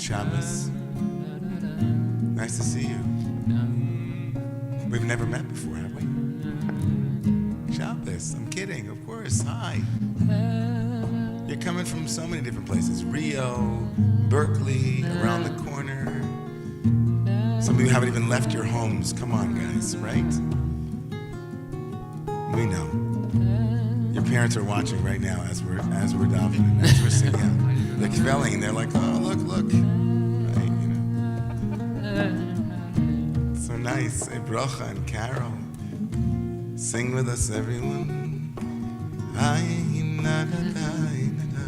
Shabbos. Nice to see you. We've never met before, have we? Shabbos. I'm kidding, of course. Hi. You're coming from so many different places. Rio, Berkeley, around the corner. Some of you haven't even left your homes. Come on, guys, right? We know. Your parents are watching right now as we're davening, as we're singing. They're kvelling. They're like, oh, look. Right, you know. So nice. Hey, Brocha and Carol. Sing with us, everyone. Hi, na na na na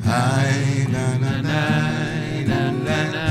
hi, na na na na na.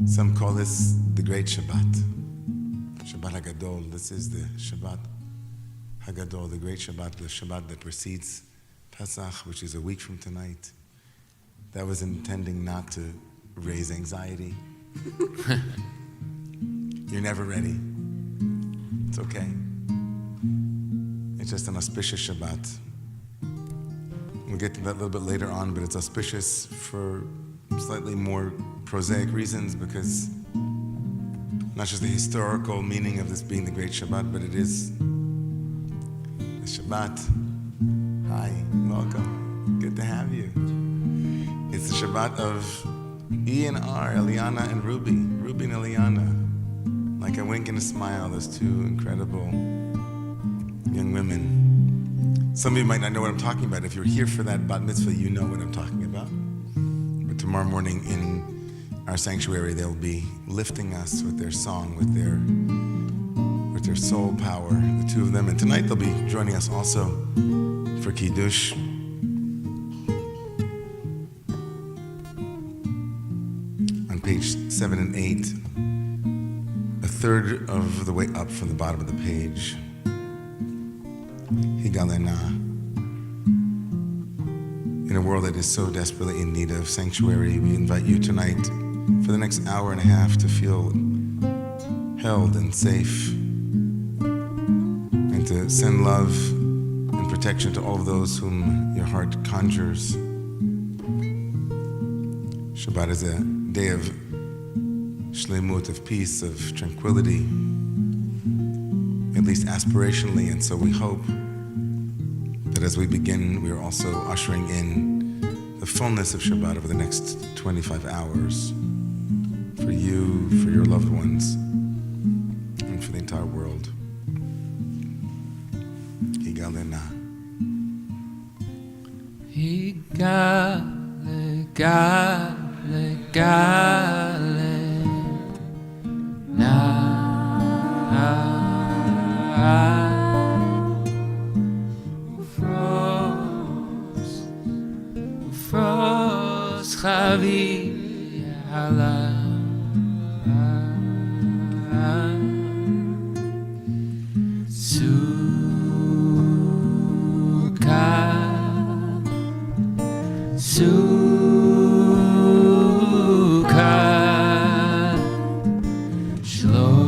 Some call this the Great Shabbat. Shabbat gadol. This is the Shabbat gadol, the Great Shabbat, the Shabbat that precedes Pesach, which is a week from tonight. That was intending not to raise anxiety. You're never ready. It's okay. It's just an auspicious Shabbat. We'll get to that a little bit later on, but it's auspicious for slightly more prosaic reasons, because not just the historical meaning of this being the Great Shabbat, but it is the Shabbat. Hi, welcome. Good to have you. It's the Shabbat of E and R, Eliana and Ruby and Eliana. Like a wink and a smile, those two incredible young women. Some of you might not know what I'm talking about. If you're here for that bat mitzvah, you know what I'm talking about. But tomorrow morning in our sanctuary, they'll be lifting us with their song, with their soul power, the two of them. And tonight they'll be joining us also for Kiddush. On page 7 and 8, a third of the way up from the bottom of the page. Higalena. In a world that is so desperately in need of sanctuary, we invite you tonight for the next hour and a half to feel held and safe, and to send love and protection to all of those whom your heart conjures. Shabbat is a day of shlemut, of peace, of tranquility, at least aspirationally, and so we hope that as we begin, we are also ushering in the fullness of Shabbat over the next 25 hours for you, for your loved ones, and for the entire world. Higalena. Higale, gale, gale, na. Chavi ala suka shlome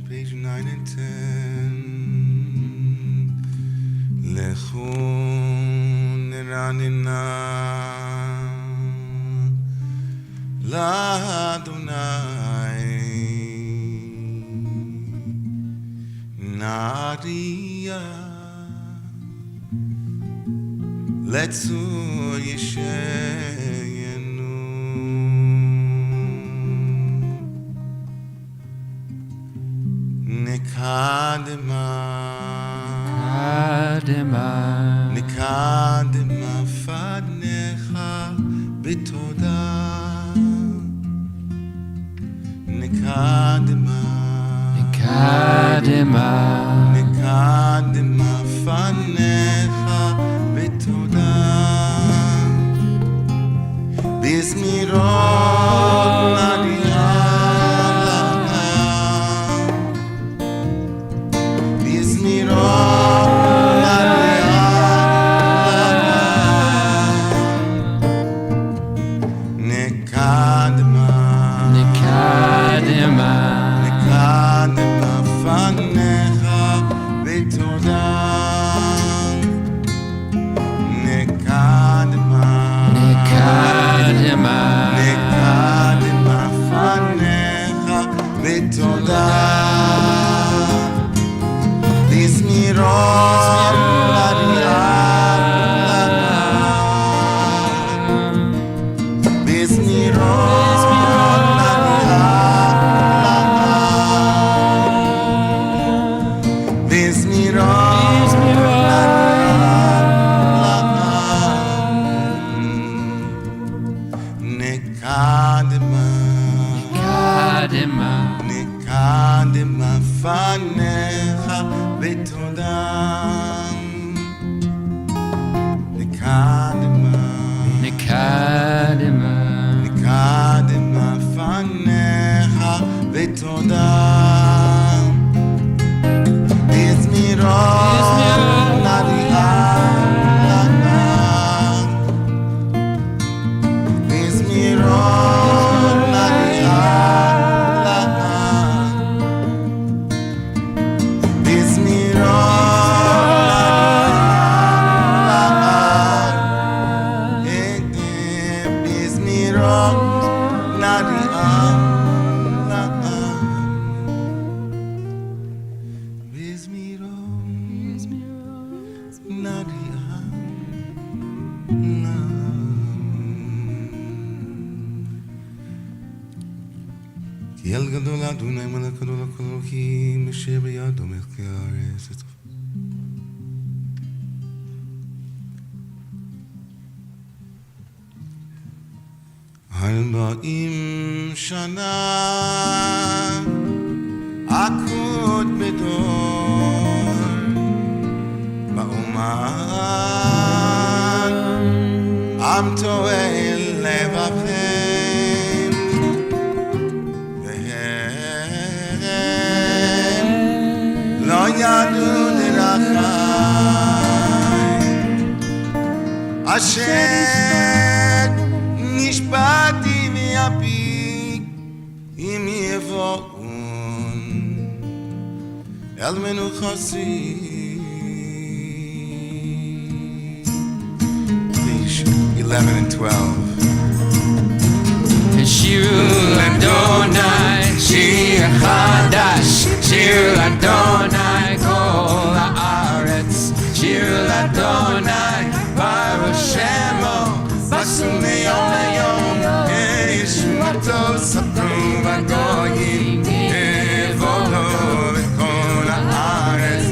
Page 9 and 10. Lechun neranina l'Adonai nariya letzur yishayenu Nikadema fadnecha betoda Nikadema fadnecha betoda Bizmirot El gadol Adonai melech gadol Elohim asher biyado melchei haaretz. Arba'im shana akut bedor ba'oman am toel levavchem vehem lo yadu derachai asher nishbati mi'api im yevo'un el menuchasi. Page 11 and 12. Shir Adonai, Shir Chadash, Shir Adonai, Kol Haaretz, Shir Adonai, Baruch Shemo, Basum Meyom Meyom, Yeshuato Sapru Vagoyim, Evodo V'Kol Haaretz.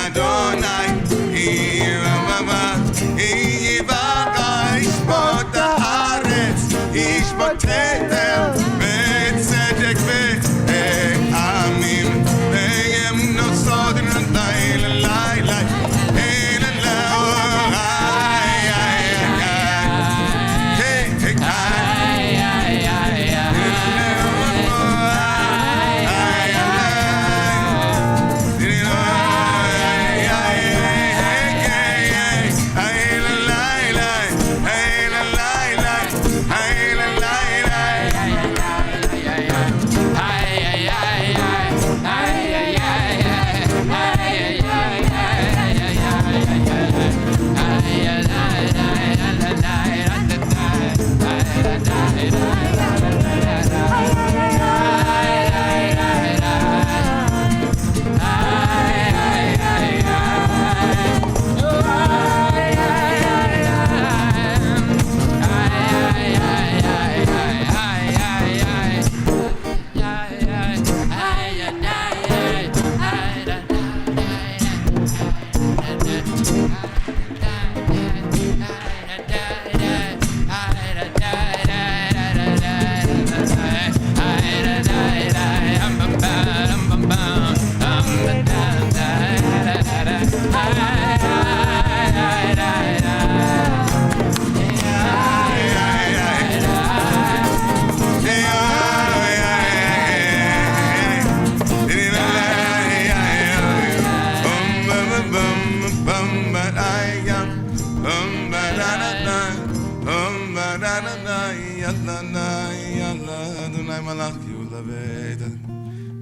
Adonai, Yivaka, Ishbot Haaretz, Ishbot Tetel, Betzedek Ve'amim, Ve'yem Nosod Lai Lai Lai,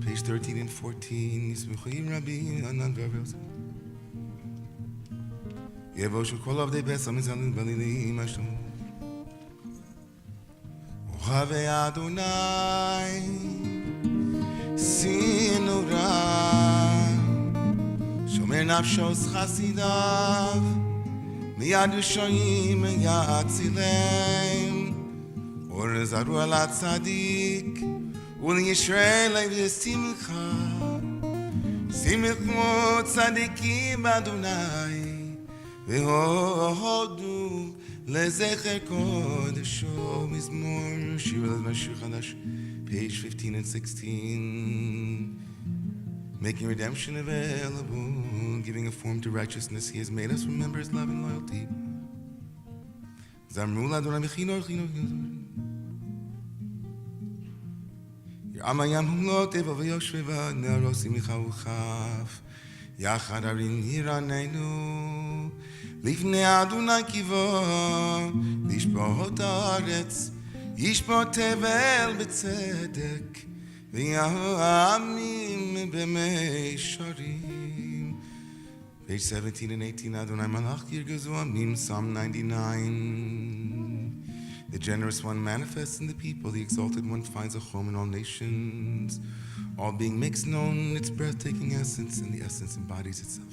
Page 13 and 14. Yevoshu kol of the best. Samizalin balili mashtum. Ohave Adonai Sinura Shomer nafshos chasidav Miyad Yushoyim Yatzilem Or Zaru al Tzadik Ul Yisrael Simcha Simch mo tzadikim Adonai Vehodu Lezecher Kodesho Mizmor Shir al-Mashir Chadash, page 15 and 16. Making redemption available, giving a form to righteousness. He has made us remember His love and loyalty. Zamru Adonai Bechinor Chinor Amayam Humlot Eva V'Yoshveva Ne'arosi Micha Uchav Yachad Arin Hiranenu Lifnei Adonai Kivo Lishbot Haaretz Yishbot Tevel B'Tzedek V'Yamim B'Mei Sharim. Page 17 and 18. Adonai Malach Yirgezu Amim. Psalm 99. The generous one manifests in the people. The exalted one finds a home in all nations. All being makes known its breathtaking essence, and the essence embodies itself.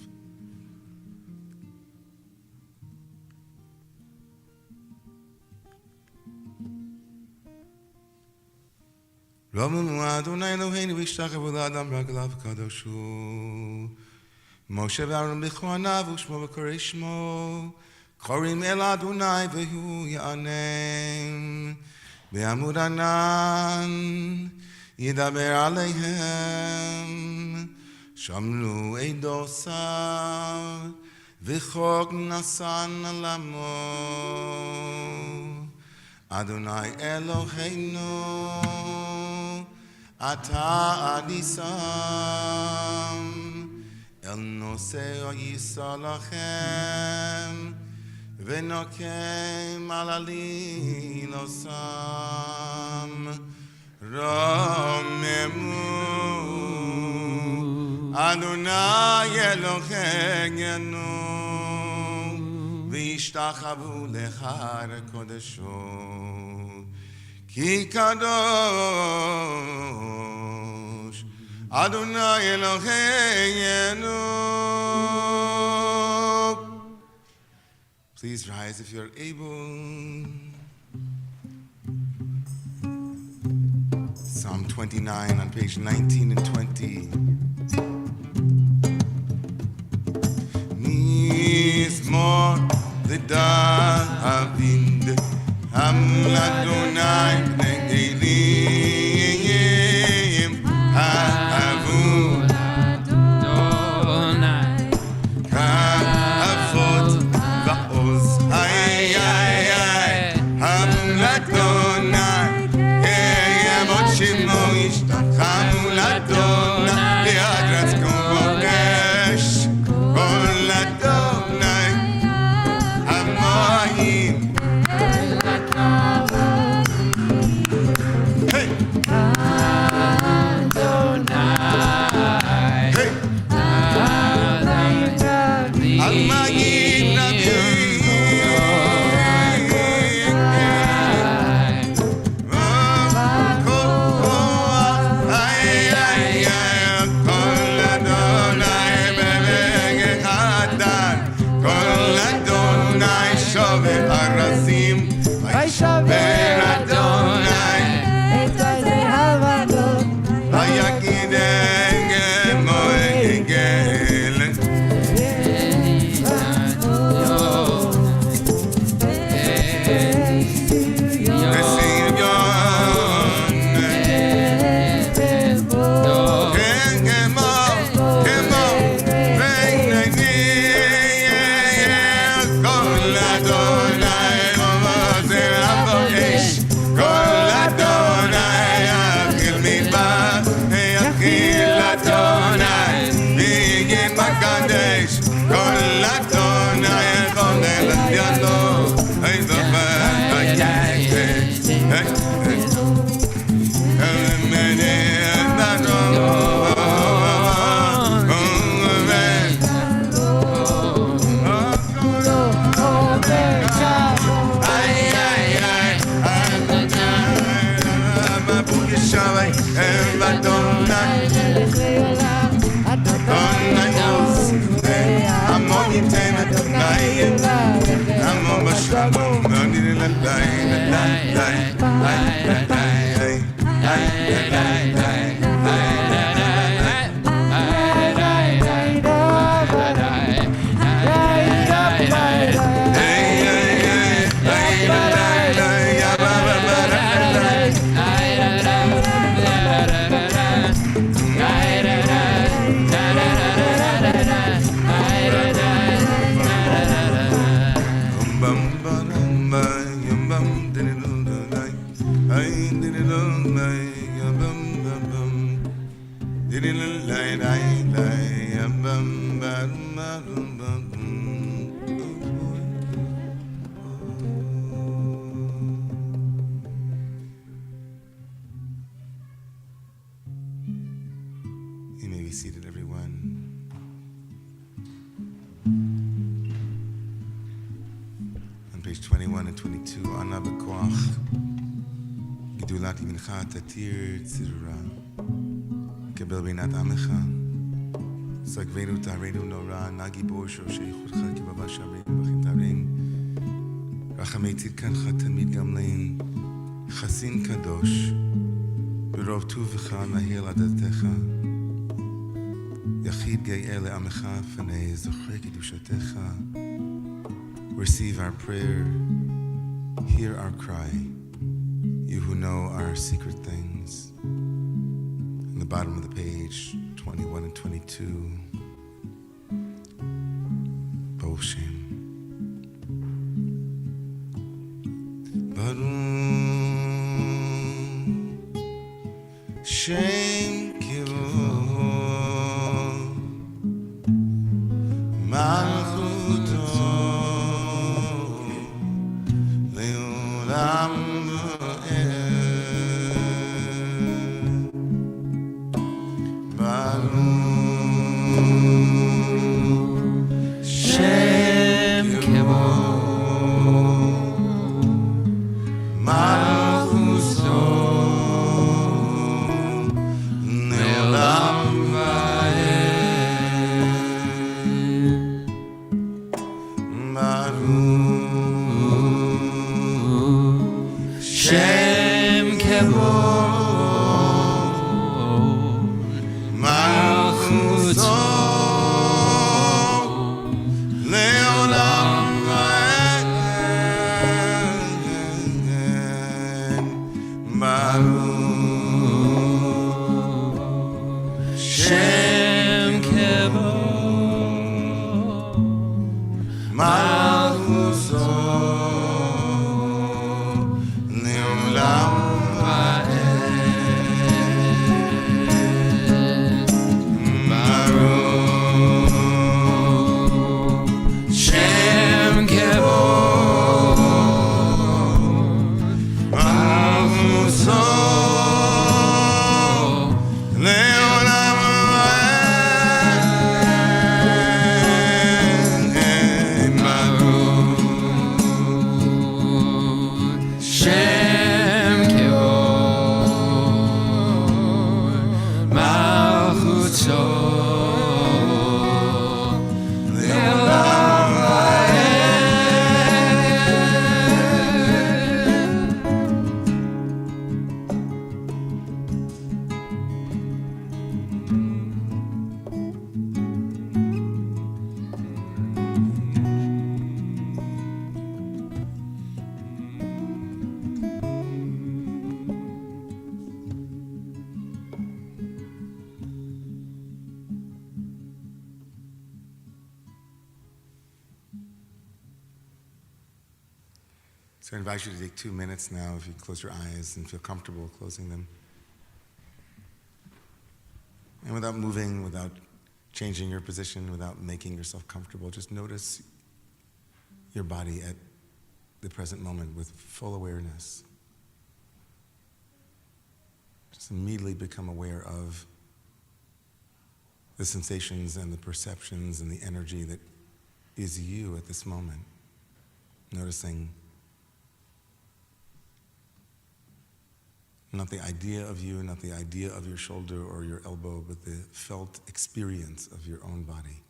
Romemu Adonai Eloheinu v'yishtachavu l'adam raglav kadoshu. Moshe v'Aaron b'choanav u'shmo v'korei shmo. Korim el Adonai v'hu ya'anem. Be'amud anan yidaber aleihem. Shamlu eidosav v'chok nasan alamo. Adonai Eloheinu Ata Adisam El Noseo Yisalachem Venokem Alalin Osam Romemu Adonai Eloheinu V'yishtachavu lechar kodesho Ki kadosh Adonai Eloheinu. Please rise if you're able. Psalm 29 on page 19 and 20. David, Adonai, Negelim, Ha'avud, Ka'avot, Va'oz, Ay, Adonai, Yemot Shemo Yishtachamu Adonai, Be'adras Kodesh, Kol Adonai, Hamoyim. Hey! Hey! Hamoyim Nabiyim. You may be seated, everyone. On page 21 and 22, Ana Bekoach, Gedulat Mincha Tatir Tzirura, Kebel Beinat Amecha, Sagvenu Tarenu Nora, Nagi Bosho, Sheichutcha Kibaba Shabrin, Bachim Tarin, Rachamei Tzidkancha Tamid Gamlein, Chasin Kadosh, Berov Tuvecha Nahil Adatecha, Yachid Ge'el Amecha Fanei Zochre Kedushatecha. Receive our prayer, hear our cry, you who know our secret things. On the bottom of the page, 21 and 22, Baruch Shem. Baruch Shem Kivod Malchuto Leolam V'ed Baruch Shem Kivod Malchuto Leolam V'ed So I invite you to take 2 minutes now, if you close your eyes and feel comfortable closing them. And without moving, without changing your position, without making yourself comfortable, just notice your body at the present moment with full awareness. Just immediately become aware of the sensations and the perceptions and the energy that is you at this moment. Noticing not the idea of you, not the idea of your shoulder or your elbow, but the felt experience of your own body.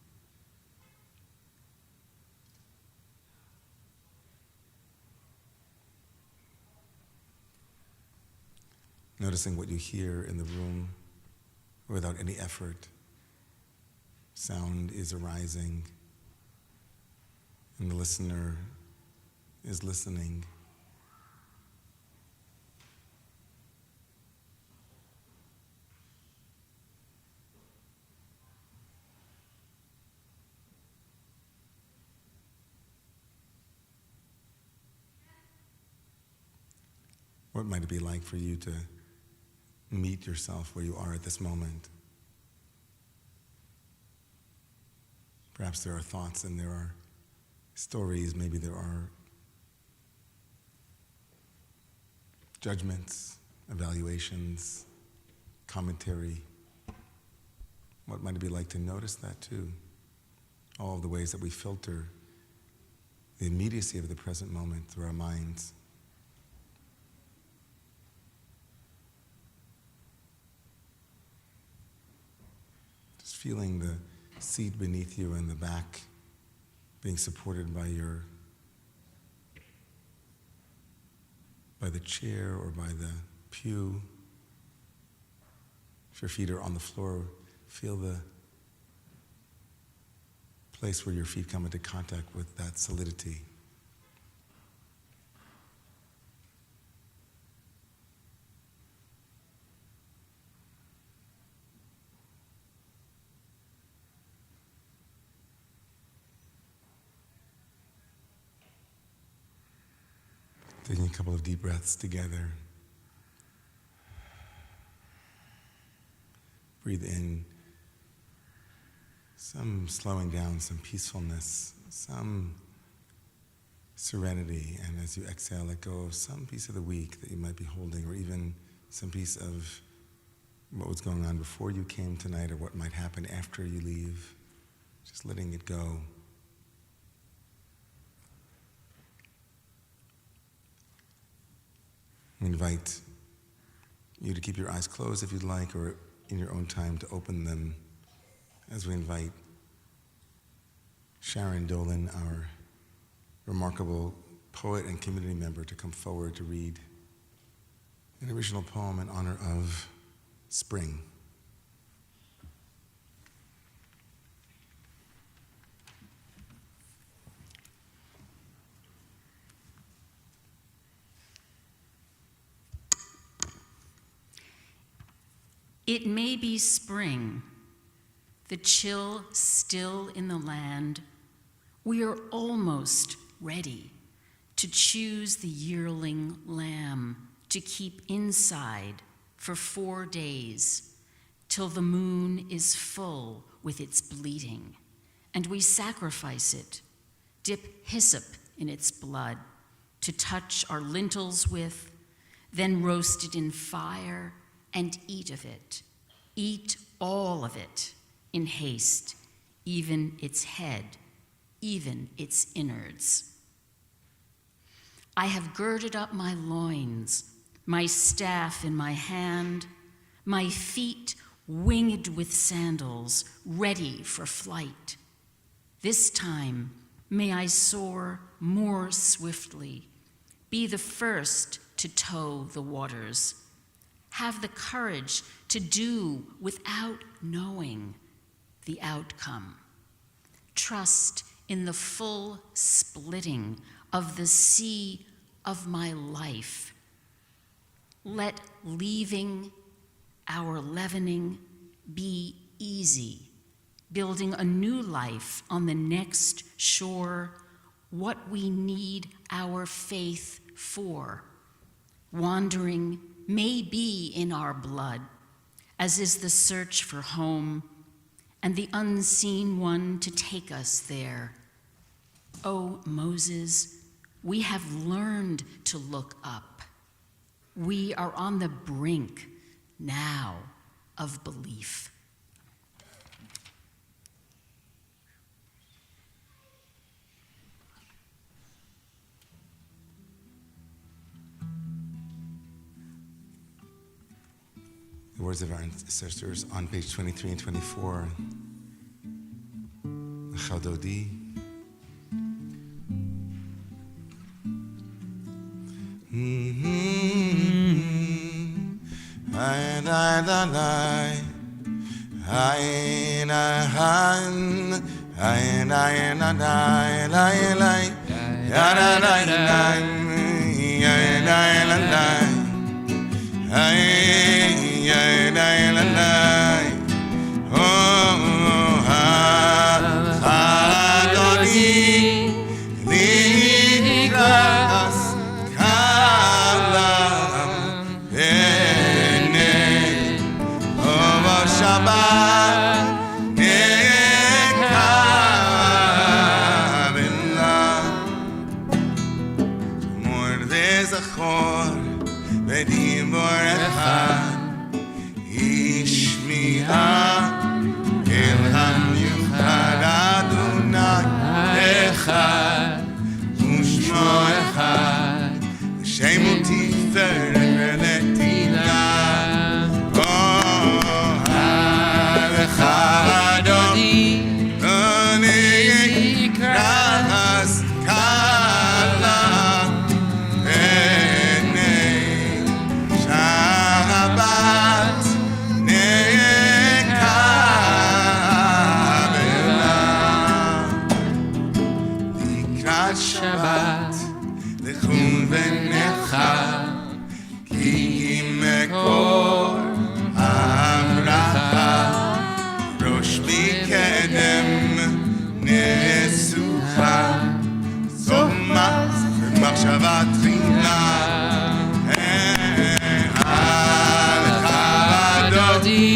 Noticing what you hear in the room without any effort. Sound is arising, and the listener is listening. What might it be like for you to meet yourself where you are at this moment? Perhaps there are thoughts and there are stories, maybe there are judgments, evaluations, commentary. What might it be like to notice that too? All of the ways that we filter the immediacy of the present moment through our minds. Just feeling the seat beneath you and the back being supported by the chair or by the pew. If your feet are on the floor, feel the place where your feet come into contact with that solidity. Taking a couple of deep breaths together. Breathe in some slowing down, some peacefulness, some serenity, and as you exhale, let go of some piece of the week that you might be holding, or even some piece of what was going on before you came tonight, or what might happen after you leave. Just letting it go. We invite you to keep your eyes closed if you'd like, or in your own time to open them as we invite Sharon Dolan, our remarkable poet and community member, to come forward to read an original poem in honor of spring. It may be spring, the chill still in the land. We are almost ready to choose the yearling lamb to keep inside for 4 days till the moon is full with its bleating, and we sacrifice it, dip hyssop in its blood to touch our lintels with, then roast it in fire and eat of it. Eat all of it in haste, even its head, even its innards. I have girded up my loins, my staff in my hand, my feet winged with sandals, ready for flight. This time, may I soar more swiftly, be the first to toe the waters, have the courage to do without knowing the outcome. Trust in the full splitting of the sea of my life. Let leaving our leavening be easy, building a new life on the next shore, what we need our faith for. Wandering may be in our blood, as is the search for home and the unseen one to take us there. O Moses, we have learned to look up. We are on the brink now of belief. The words of our ancestors on page 23 and 24. Chadodi. Shabbat, l'chum v'necha, ki mekor amracha, rosh b'kedem nesucha, zomach v'machshava tchila, alecha v'adodi,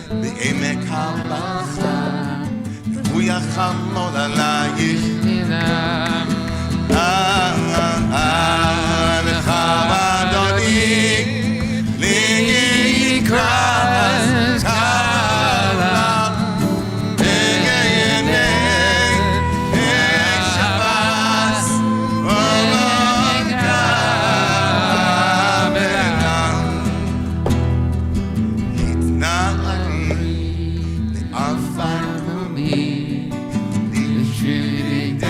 בעמק הבכה, הוא יחמוד עלייך. לך אדוני, לקראת קלה, בגייני שבת, ובקבלה. התנערי לעפר מומי, לשרידי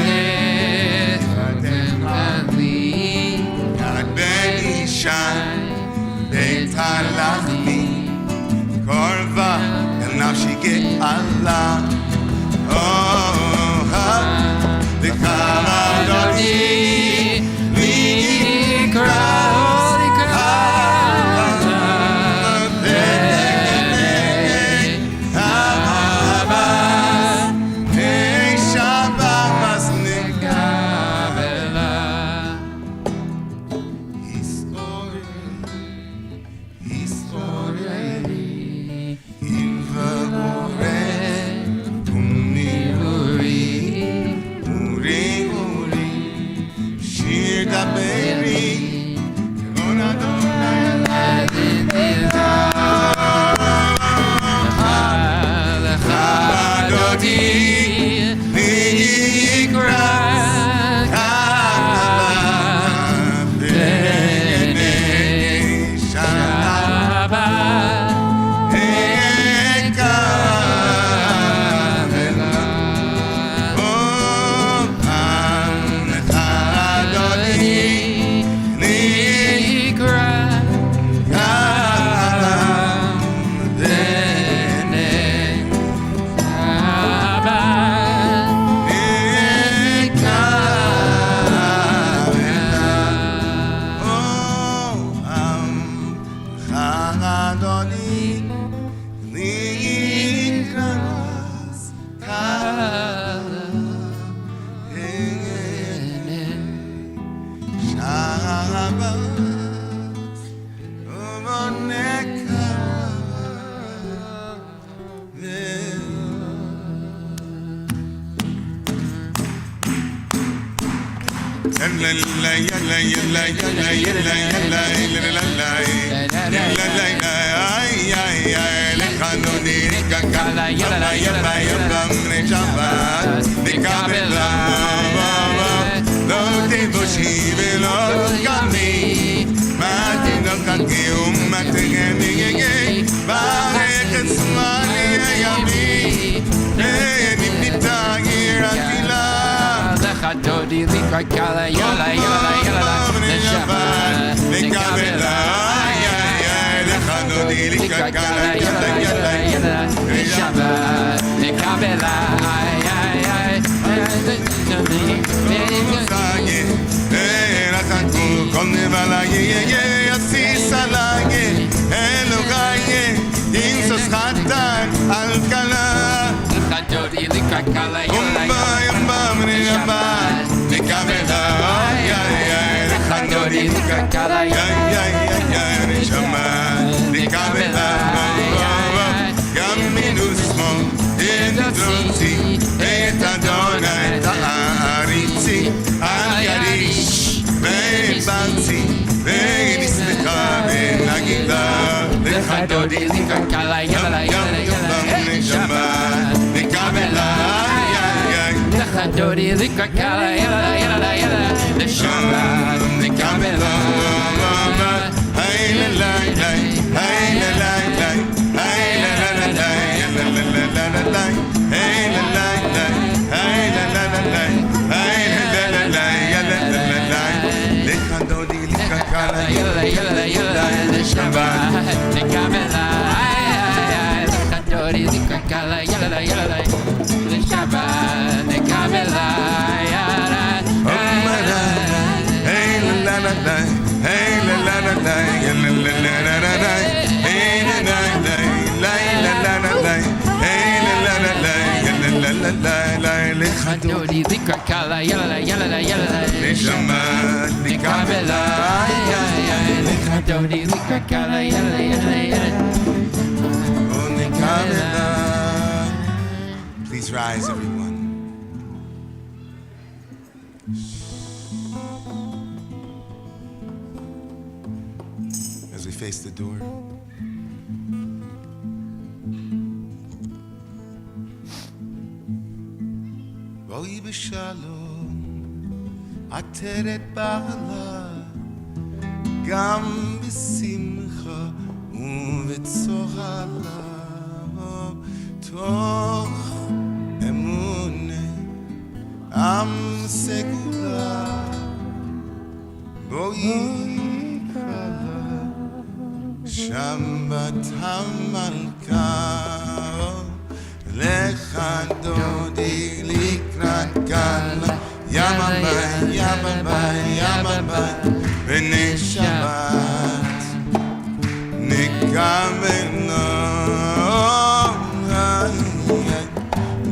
Dodi likra kala yala yala yala the Shabbat the Kabbalah lecha dodi likra kala yala yala yala the Shabbat the Kabbalah kol nevala ye asisa la ye elogaye insos khatan al kala dodi likra kala yala yala Shabbat, the Kabbalah, the Kabbalah, the Kabbalah, Yaminusmo, Edroti, Etadonai, Ta'aritzi, Al-Yarish, Bebanti, Benismeka, Benagida, the Kadodi, the Kabbalah, Shabbat, the Kabbalah, Dodi likra kala yala yala yala the Shabbat the Kabbalah hey la la la hey la la la hey la la la la la la la la hey la la la hey la la la hey la la la yala la la likra dodi likra kala yala yala yala the Shabbat the Kabbalah likra dodi likra kala yala yala the Shabbat the Kabbalah hey la la la hey la la la la la la la la la hey la la la la la la la hey la la la la la la la la khadodi dhikra kala yala yala yala the Shabbat the Kabbalah khadodi dhikra kala yala yala yala oh the Kabbalah. Please rise, everyone. As we face the door. Boi b'shalom, ateret ba'ala, gam b'simcha u'v'tzohala, toch emune am segula boi kala Shabbat hamalka lecha dodi likrat kala yamabay yamabay yamabay b'nei Shabbat nikameno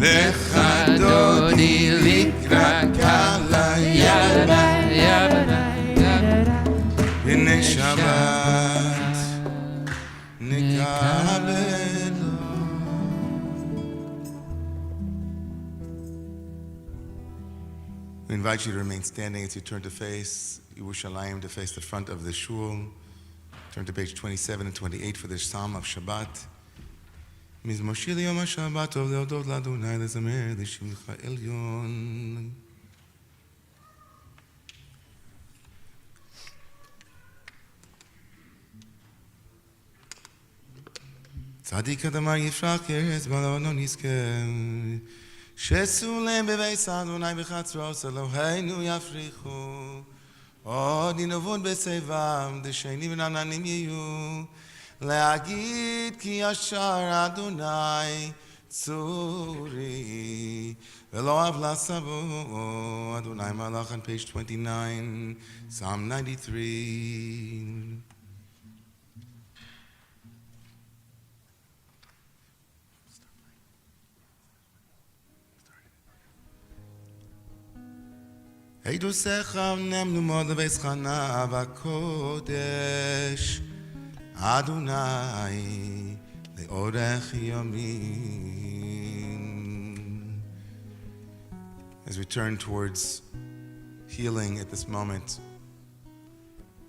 lecha dodi likra kala yala yala b'nei Shabbat nikabelo. We invite you to remain standing as you turn to face Yerushalayim, to face the front of the shul. Turn to page 27 and 28 for the Psalm of Shabbat. מזמור יום השבת טוב להודות לאדוני לזמר לשבחך עליון. צדיק אדמה יפרח כרס בלעו לא נזכה שסולם בבית אדוני בחצרו אלוהינו יפריחו עוד ינבון בשיבם דשנים ונעננים יהיו להגיד כי ישר אדוני צורי ולא עוולה סבו אדוני מלך on page 29 Psalm 93. עדותיך נאמנו מאוד לבשכנה בקודש אדוני לאורך ימים. As we turn towards healing at this moment,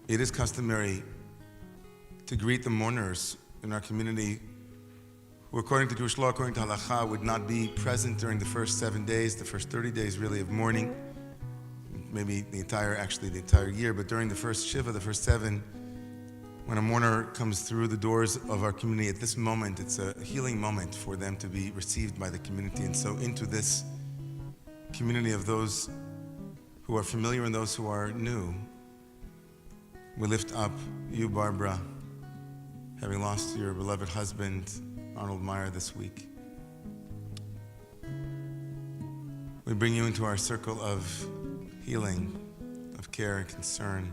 it is customary to greet the mourners in our community who, according to Jewish law, according to halakha, would not be present during the first 7 days, the first 30 days really of mourning, maybe the entire year, but during the first Shiva, the first 7, when a mourner comes through the doors of our community at this moment, it's a healing moment for them to be received by the community. And so into this community of those who are familiar and those who are new, we lift up you, Barbara, having lost your beloved husband, Arnold Meyer, this week. We bring you into our circle of healing, of care and concern.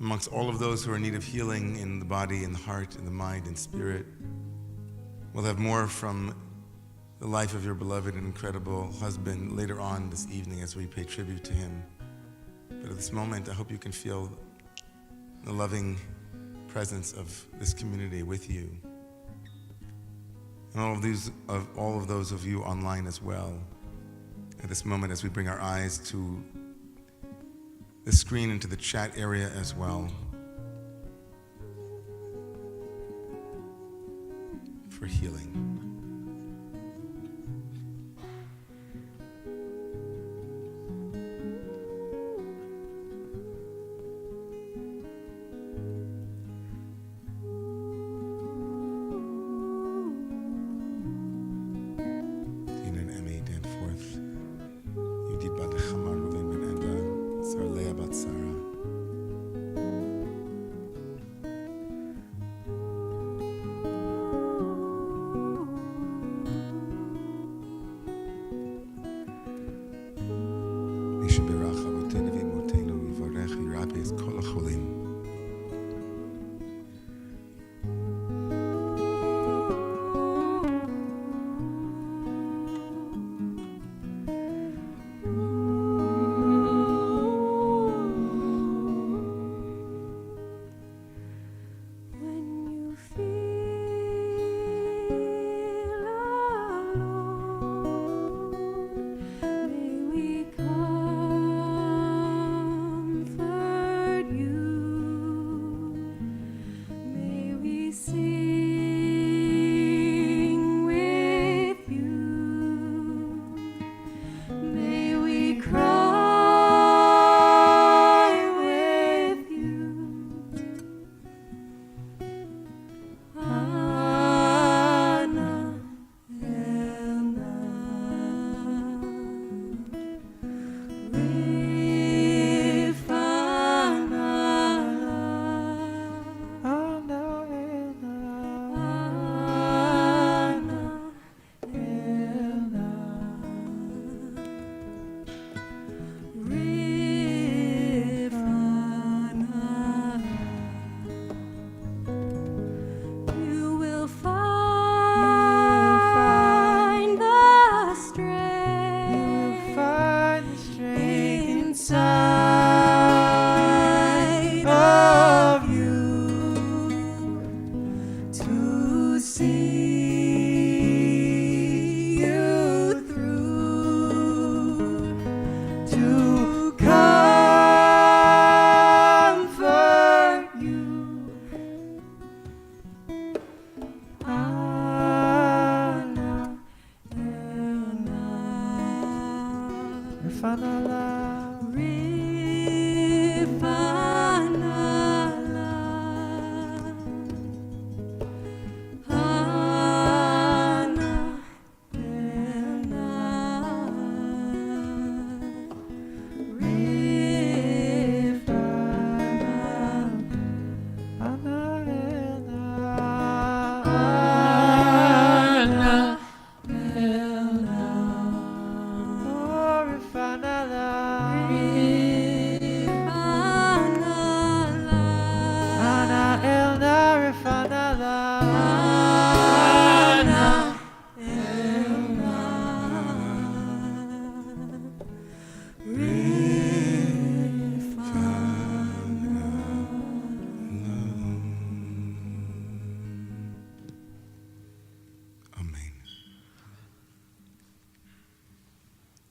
Amongst all of those who are in need of healing in the body, in the heart, in the mind, and spirit, we'll have more from the life of your beloved and incredible husband later on this evening as we pay tribute to him. But at this moment, I hope you can feel the loving presence of this community with you. And all of those of you online as well. At this moment, as we bring our eyes to the screen and to the chat area as well, for healing.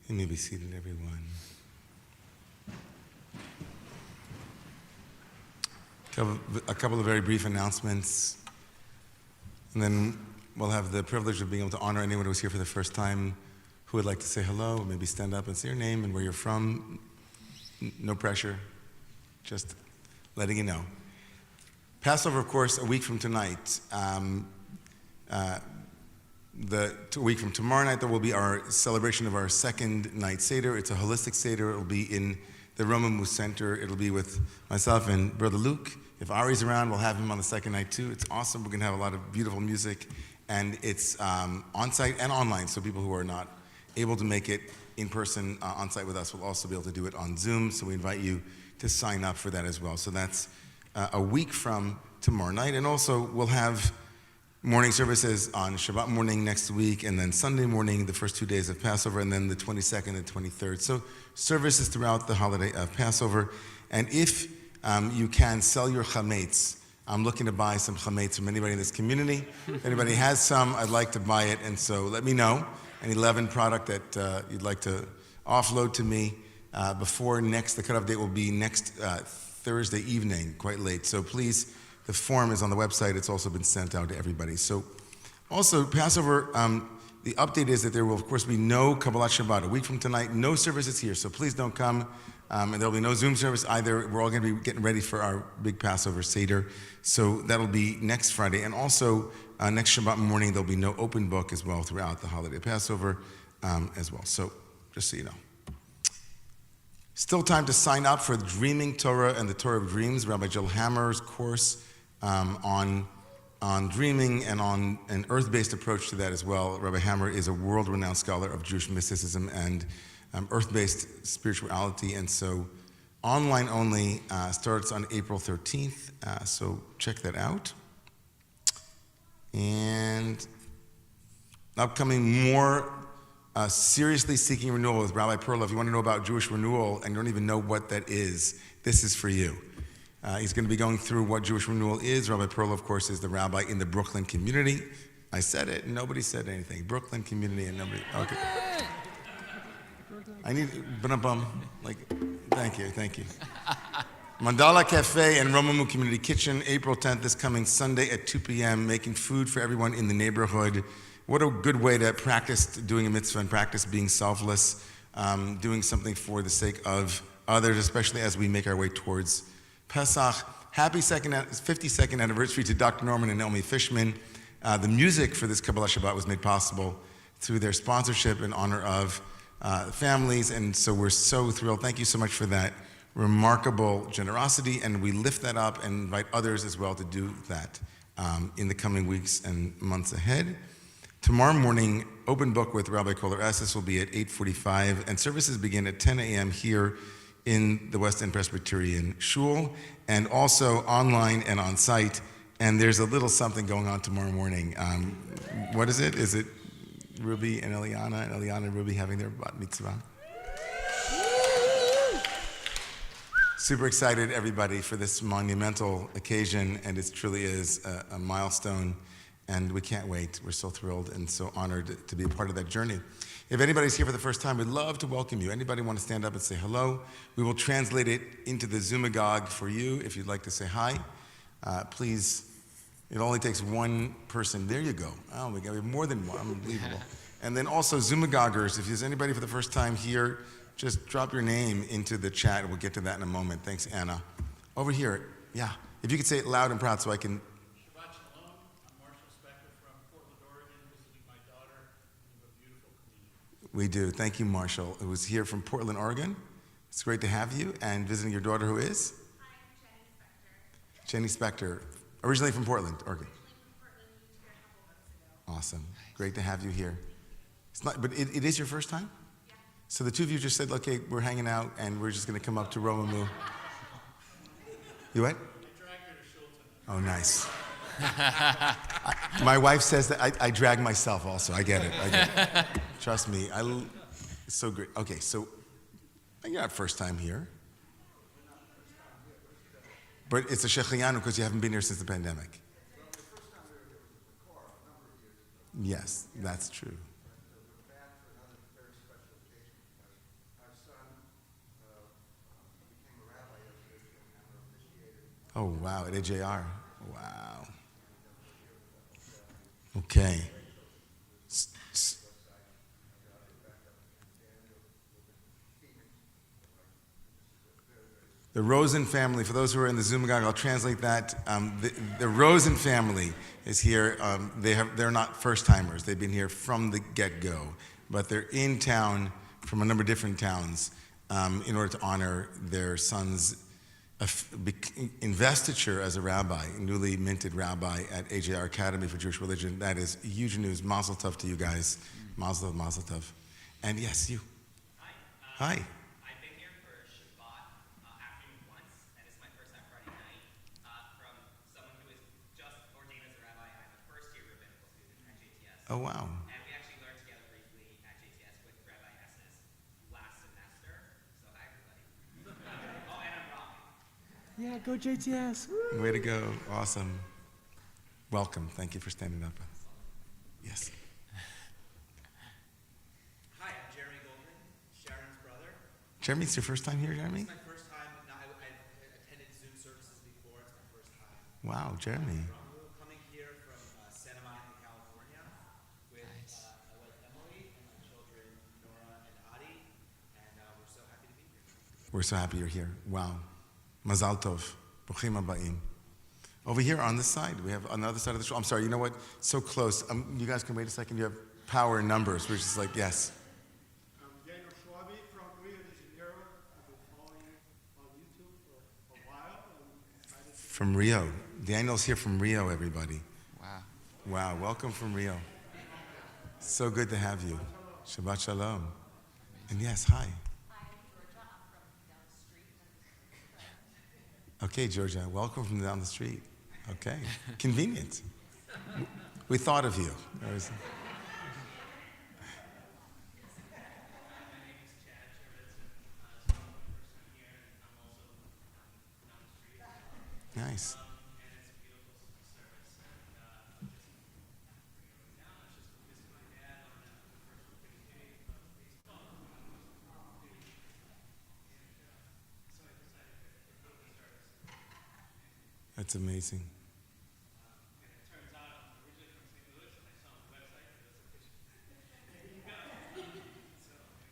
You may be seated, everyone. A couple of very brief announcements, and then we'll have the privilege of being able to honor anyone who's here for the first time who would like to say hello, maybe stand up and say your name and where you're from. No pressure, just letting you know. Passover, of course, a week from tonight. A week from tomorrow night, there will be our celebration of our second night Seder. It's a holistic Seder. It will be in the Romemu Center. It'll be with myself and Brother Luke. If Ari's around, we'll have him on the second night too. It's awesome. We're going to have a lot of beautiful music. And it's on-site and online, so people who are not able to make it in person on-site with us will also be able to do it on Zoom. So we invite you to sign up for that as well. So that's a week from tomorrow night. And also we'll have morning services on Shabbat morning next week, and then Sunday morning, the first 2 days of Passover, and then the 22nd and 23rd. So services throughout the holiday of Passover. And if you can sell your chametz, I'm looking to buy some chametz from anybody in this community. If anybody has some, I'd like to buy it. And so let me know, any leaven product that you'd like to offload to me before the cutoff date will be next Thursday evening, quite late. So please, the form is on the website. It's also been sent out to everybody. So also, Passover, the update is that there will, of course, be no Kabbalat Shabbat. A week from tonight, no services here. So please don't come. And there will be no Zoom service either. We're all going to be getting ready for our big Passover Seder. So that'll be next Friday. And also, next Shabbat morning, there'll be no open book as well throughout the holiday of Passover as well. So just so you know. Still time to sign up for Dreaming Torah and the Torah of Dreams, Rabbi Jill Hammer's course on dreaming and on an earth-based approach to that as well. Rabbi Hammer is a world-renowned scholar of Jewish mysticism and earth-based spirituality, and so online only starts on April 13th, so check that out. And upcoming more Seriously Seeking Renewal with Rabbi Perla. If you want to know about Jewish renewal and you don't even know what that is, this is for you. He's going to be going through what Jewish renewal is. Rabbi Perla, of course, is the rabbi in the Brooklyn community. I said it, and nobody said anything. Brooklyn community and nobody, okay. I need, thank you. Mandala Cafe and Romemu Community Kitchen, April 10th, this coming Sunday at 2 p.m., making food for everyone in the neighborhood. What a good way to practice doing a mitzvah and practice being selfless, doing something for the sake of others, especially as we make our way towards Pesach. Happy 52nd anniversary to Dr. Norman and Naomi Fishman. The music for this Kabbalat Shabbat was made possible through their sponsorship in honor of families, and so we're so thrilled. Thank you so much for that remarkable generosity, and we lift that up and invite others as well to do that in the coming weeks and months ahead. Tomorrow morning, open book with Rabbi Kohler S. This will be at 8:45, and services begin at 10 a.m. here in the West End Presbyterian Shul, and also online and on site. And there's a little something going on tomorrow morning. What is it? Is it Ruby and Eliana and Ruby having their bat mitzvah? Super excited, everybody, for this monumental occasion, and it truly is a milestone, and we can't wait. We're so thrilled and so honored to be a part of that journey. If anybody's here for the first time, we'd love to welcome you. Anybody want to stand up and say hello? We will translate it into the Zoomagog for you if you'd like to say hi. Please, it only takes one person. There you go. Oh my God, we have more than one. Unbelievable. And then also Zoomagoggers, if there's anybody for the first time here, just drop your name into the chat. We'll get to that in a moment. Thanks, Anna. Over here, yeah. If you could say it loud and proud so I can. Shabbat Shalom. I'm Marshall Spector from Portland, Oregon, visiting my daughter. We have a beautiful community. We do. Thank you, Marshall, who is here from Portland, Oregon. It's great to have you, and visiting your daughter, who is? Hi, I'm Jenny Spector. Jenny Spector, originally from Portland, Oregon. Originally from Portland, moved here a couple months ago. Awesome. Great to have you here. It's not, but it is your first time? Yeah. So the two of you just said, okay, we're hanging out, and we're just going to come up to Romemu. You what? I dragged her to shul tonight. Oh, nice. My wife says that I drag myself also. I get it. Trust me. It's so great. Okay, so you're not first time here. But it's a Shechianu because you haven't been here since the pandemic. Yes, that's true. Oh, wow, at AJR. Wow. Okay. The Rosen family, for those who are in the Zoom gang, I'll translate that. The Rosen family is here. They're not first-timers. They've been here from the get-go, but they're in town from a number of different towns in order to honor their son's investiture as a rabbi, newly minted rabbi at AJR Academy for Jewish Religion. That is huge news. Mazel tov to you guys. Mazel tov, mazel tov. And yes, you. Hi. I've been here for Shabbat afternoon once, and it's my first time Friday night. From someone who is just ordained as a rabbi, I'm a first-year rabbinical student at JTS. Oh, wow. And we actually learned together briefly at JTS with Rabbi Esses last semester. So hi, everybody. Oh, and I'm Rob. Yeah, go JTS. Woo. Way to go. Awesome. Welcome. Thank you for standing up. Yes. Hi, I'm Jeremy Goldman, Sharon's brother. Jeremy, it's your first time here, Jeremy? It's my first time. No, I've attended Zoom services before. It's my first time. Wow, Jeremy. We're coming here from Santa Monica, California, with my wife Emily and my children Nora and Adi, and we're so happy to be here. We're so happy you're here. Wow. Mazal tov. Bruchim habayim. Over here on this side, we have another side of the show. I'm sorry, you know what? So close. You guys can wait a second. You have power in numbers. We're just like, yes. I'm Daniel Schwabi from Rio de Janeiro. I've been following you on YouTube for a while. I'm excited to From Rio. Daniel's here from Rio, everybody. Wow. Wow, welcome from Rio. So good to have you. Shabbat Shalom. And yes, hi. Okay, Georgia, welcome from down the street. Okay, convenient. We thought of you. Nice. That's amazing.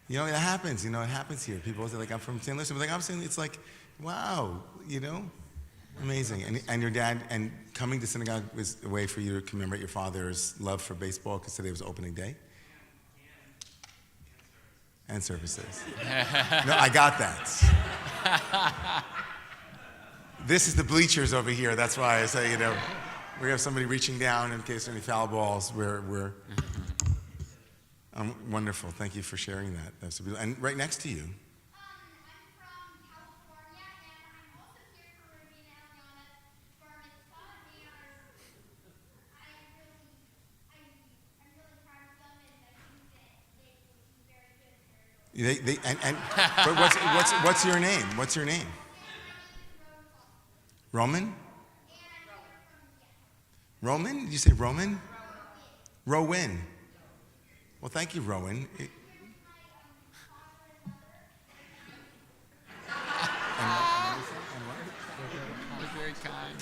You know, it happens. You know, it happens here. People say, like, I'm from St. Louis. But like, I'm saying, it's like, wow, you know, amazing. And your dad, and coming to synagogue was a way for you to commemorate your father's love for baseball because today was opening day. And services. No, I got that. This is the bleachers over here. That's why I say, you know, we have somebody reaching down in case there are any foul balls. We're wonderful. Thank you for sharing that. That's a beautiful. And right next to you. I'm from California, and I'm also here for Ruby and Eliana's bar mitzvah, and I'm really proud of them, and I think that they will be very good spiritual. But what's your name? What's your name? Roman? Roman? Did you say Roman? Rowan. Well, thank you, Rowan. They're very kind.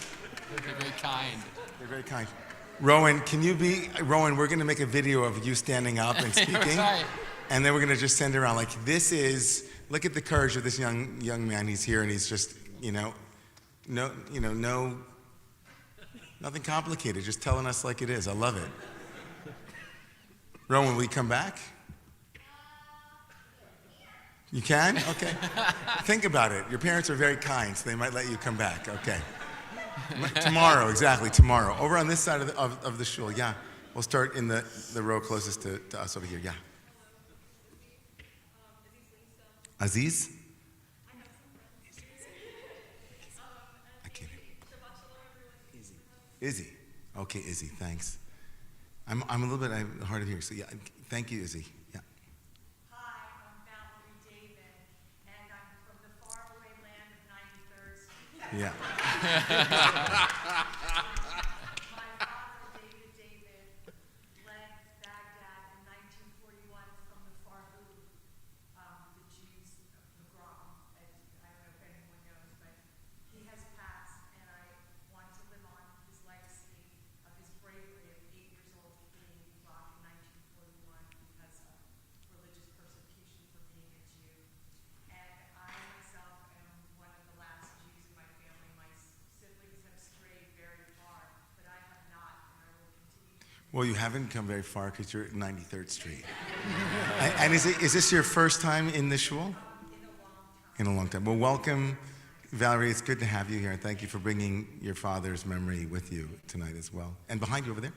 They're very kind. They're very kind. Rowan, we're going to make a video of you standing up and speaking. Right. And then we're going to just send it around. Like, look at the courage of this young man. He's here and he's just, nothing complicated, just telling us like it is. I love it. Rowan, will you come back? You can? Okay. Think about it. Your parents are very kind, so they might let you come back. Okay. Tomorrow, exactly, tomorrow. Over on this side of the shul, yeah. We'll start in the row closest to us over here, yeah. Aziz? I can't hear. Izzy. Okay, Izzy, thanks. I'm a little bit hard of hearing, so yeah, thank you, Izzy. Yeah. Hi, I'm Valerie David, and I'm from the faraway land of 93rd Street. Yeah. My father, David, led Baghdad in 1941 from the Farhud, the Jews of Pogrom. I don't know if anyone knows, but he has passed, and I Well, you haven't come very far because you're at 93rd Street. And is this your first time in the shul? In a long time. Well, welcome, Valerie. It's good to have you here. And thank you for bringing your father's memory with you tonight as well. And behind you over there?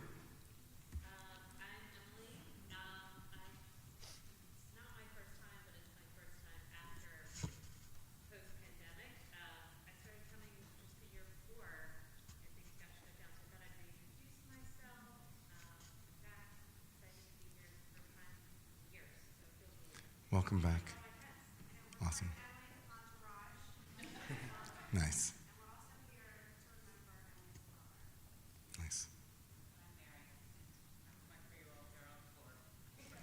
Welcome back. Awesome. Nice. Nice.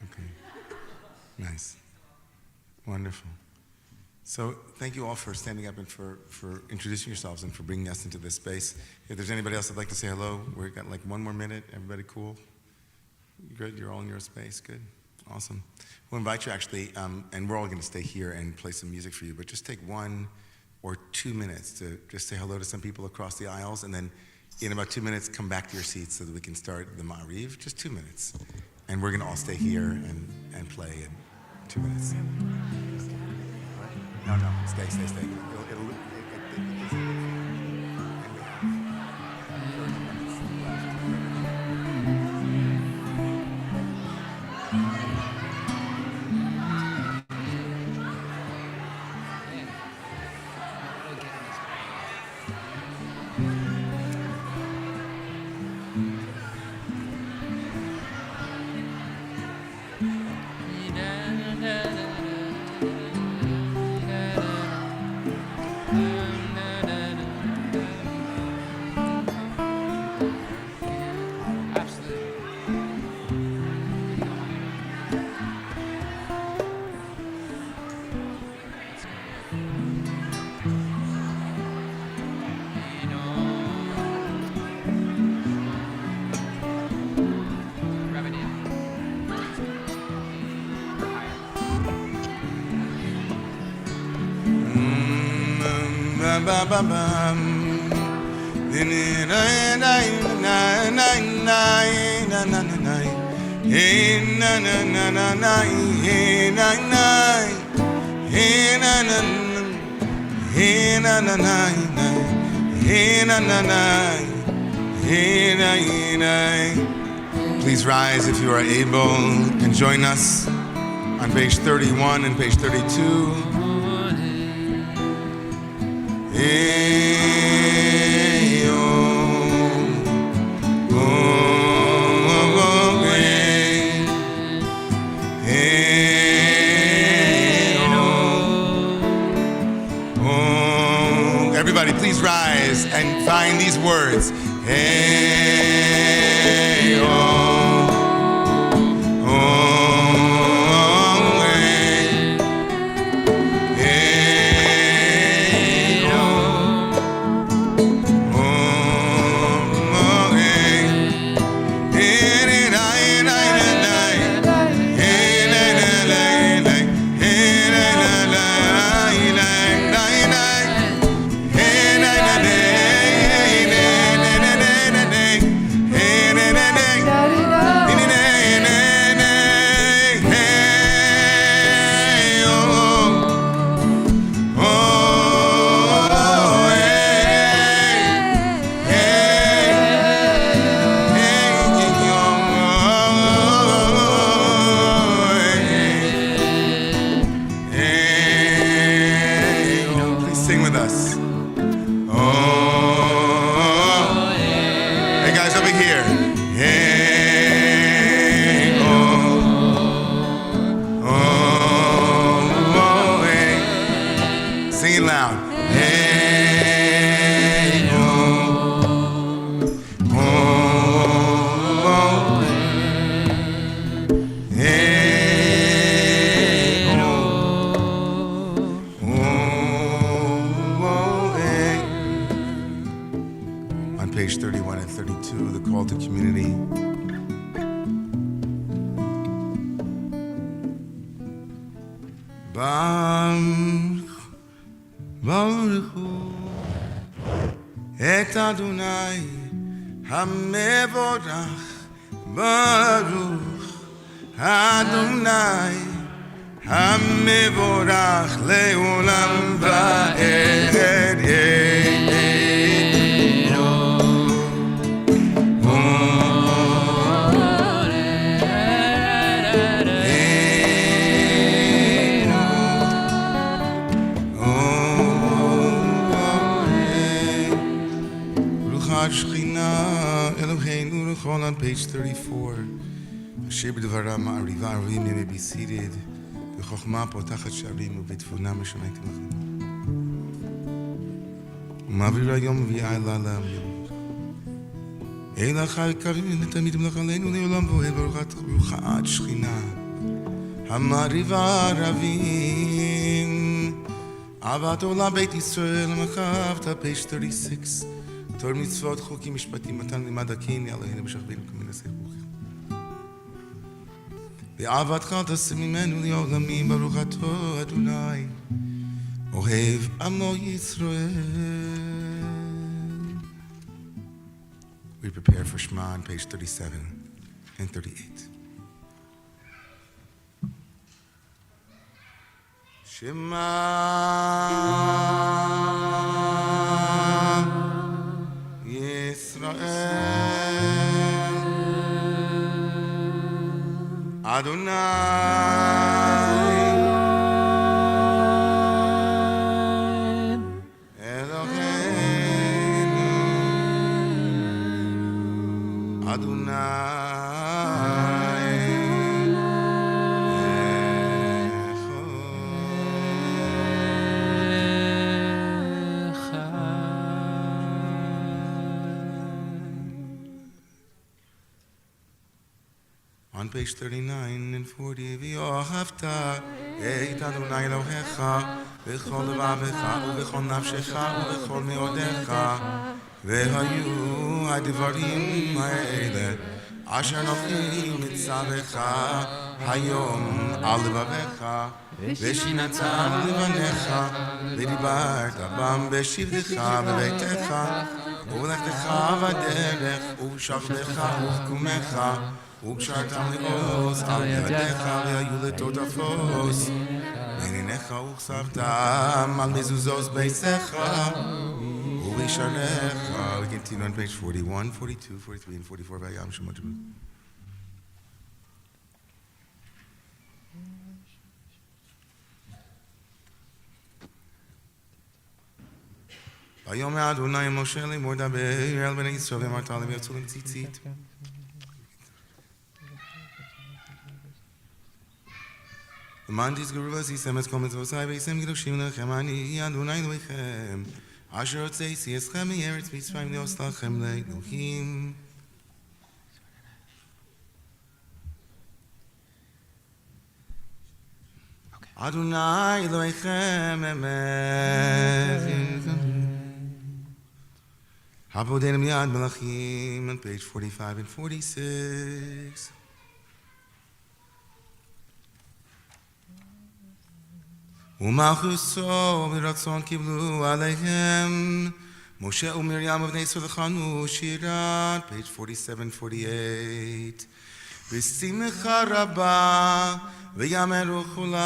Okay. Nice. Wonderful. So thank you all for standing up and for introducing yourselves and for bringing us into this space. If there's anybody else that'd like to say hello, we've got like 1 more minute. Everybody cool? Good? You're all in your space? Good. Awesome. We'll invite you actually, and we're all going to stay here and play some music for you, but just take 1 or 2 minutes to just say hello to some people across the aisles, and then in about 2 minutes, come back to your seats so that we can start the Ma'ariv. Just 2 minutes. And we're going to all stay here and play in 2 minutes. No, stay. Please rise if you are able and join us on page 31 and page 32. Everybody, please rise and find these words. Page 31 and 32, the call to community. Baruch et Adonai hamevorach Baruch Adonai Hamevorach leolam va'ed on page 34. Shebed Varam Ariva Rim may be seated. The Chochma Potachat Sharim Ubitfuna Mishanaitim Lachim. Mavira Yom Vi'alalam. Eila Chai Karim Tamidim Lachaleinu Leolam Voed Baruchat Ruchat Shchina. Hamariva Ravim. Avat Olam Beit Yisrael Machavta, page 36. תור מצוות חוקים משפטים מתן לימד הקין יאללה בשכבינו כמנסי רוחי ואהבתך תעשה ממנו לעולמים ברוך אתה אדוני אוהב עמו ישראל. We prepare for Shema on page 37 and 38. Shema Adonai Eloheinu Adonai On page 39 and 40, V'yohavta et Adonai Elohecha v'chol levavecha u'v'chol nafshecha u'v'chol meodecha v'hayu ha'devarim ha'ele asher noflim mitzavecha hayom al levavecha v'shinatam levanecha v'dibarta bam b'shivdecha v'beitecha u'lechtecha v'derech u'shachdecha u'chkumecha וקשרתם לעוז על ידיך והיו לטוטפות ועיניך וכספתם על מזוזות ביתך ובשעריך. We continue on page 41, 42, 43, and 44 והים שמות ג'בוד. ויאמר אדוני משה לאמור דבר אל בני ישראל ואמרת להם ויצאו להם ציצית. למען תזכרו ועשיתם את כל מצוותיי ועשיתם קדושים לכם אני אדוני אלוהיכם אשר הוצאתי אתכם מארץ מצרים לעשות לכם לאלוהים. אדוני אלוהיכם אמת. הפודנו מיד מלאכים on page 45 and 46. ומלכותו ברצון קיבלו עליהם משה ומרים ובני ישראל לחנו שירת page 47-48 בשמחה רבה ויאמרו כולם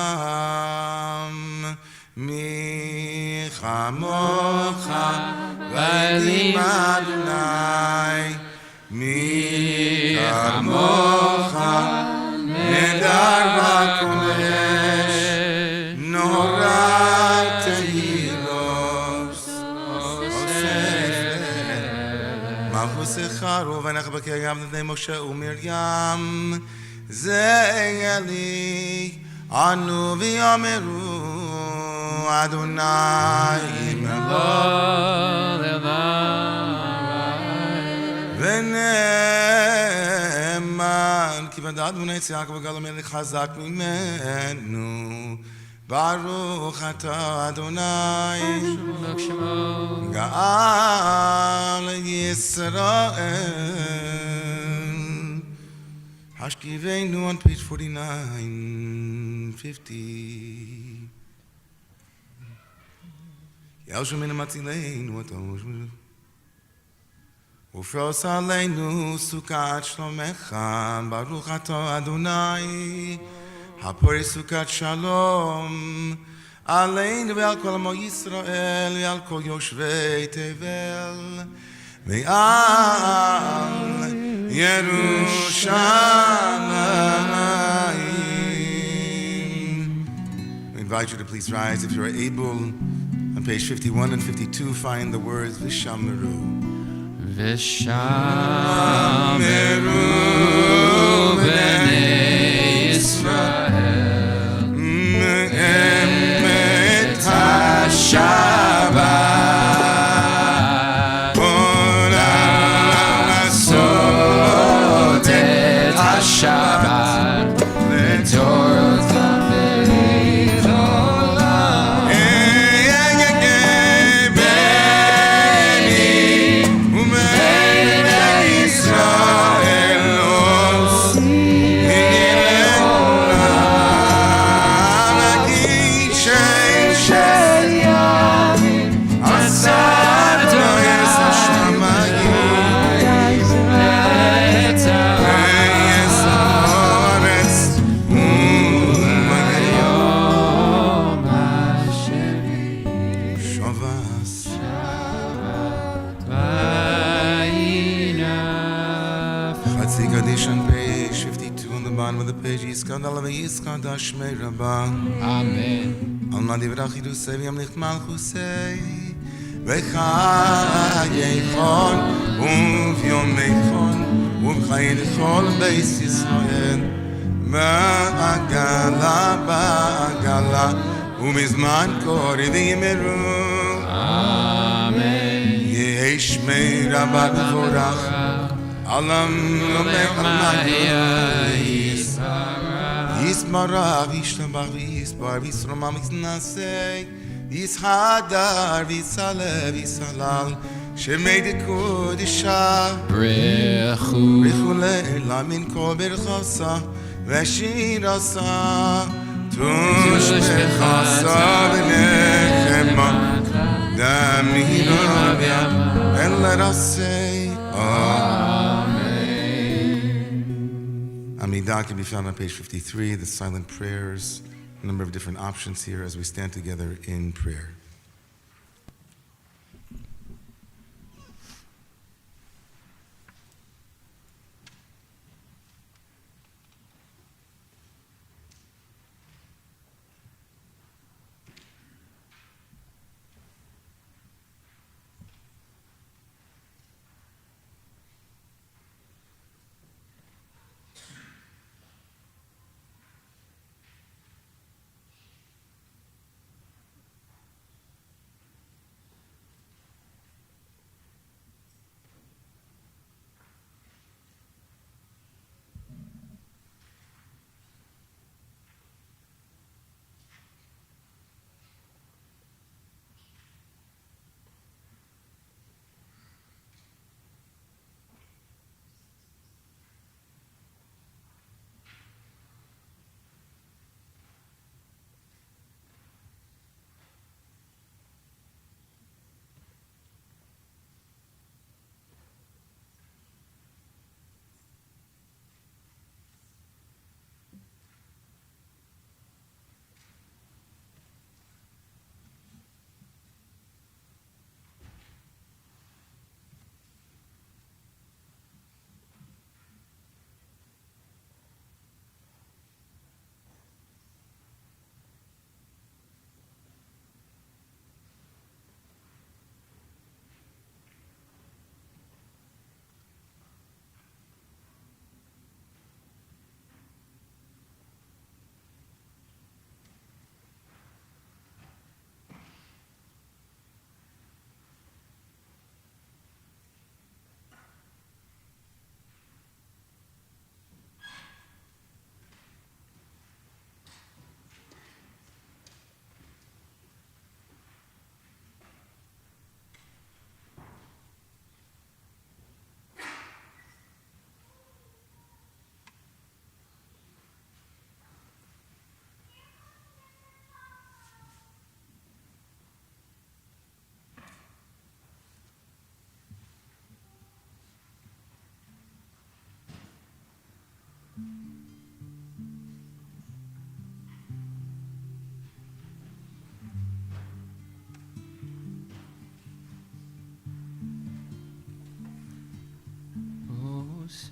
מי כמוך ואלים אדוני מי כמוך נדר בקודש נורא תהילות מלכותך רובנך בקרב לבני משה ומרים זה אלי אנו ויאמרו אדוני ונאמן כי ודעת בני ציאק וגל המלך חזק ממנו ברוך אתה אדוני גאל ישראל השכיבנו on page 49-50 יאושו מן מצילנו ופרוס עלינו סוכת שלומך, ברוך אתה אדוני, הפורש סוכת שלום, עלינו ועל כל עמו ישראל, ועל כל יושבי תבל, ועל ירושלים. We invite you to please rise if you are able. On page 51 and 52, find the words V'shamru. V'shameru b'nei Yisrael et ha-Shabbat לעשות את השבת לדורותם ברית עולם. Amen. Alma divrach yidusei v'yamlich malchusei v'chayeichon u'v'yomeichon u'v'chayeichon beis Yisrael ba'agala u'mizman kori v'yimeru. Amen. Yesh meira b'vorach alam Yismarach, Yishtabach, Yisbar, Yisromam, Yisnasei, Yishadar, Yisalev, Yisalal, Shemei Dekudisha, Brechu Le'ela min kol berchasa, Veshirasa, Tush bechasa v'nechema, Damina v'yam, Elerasei, Amidah can be found on page 53, the silent prayers, a number of different options here as we stand together in prayer.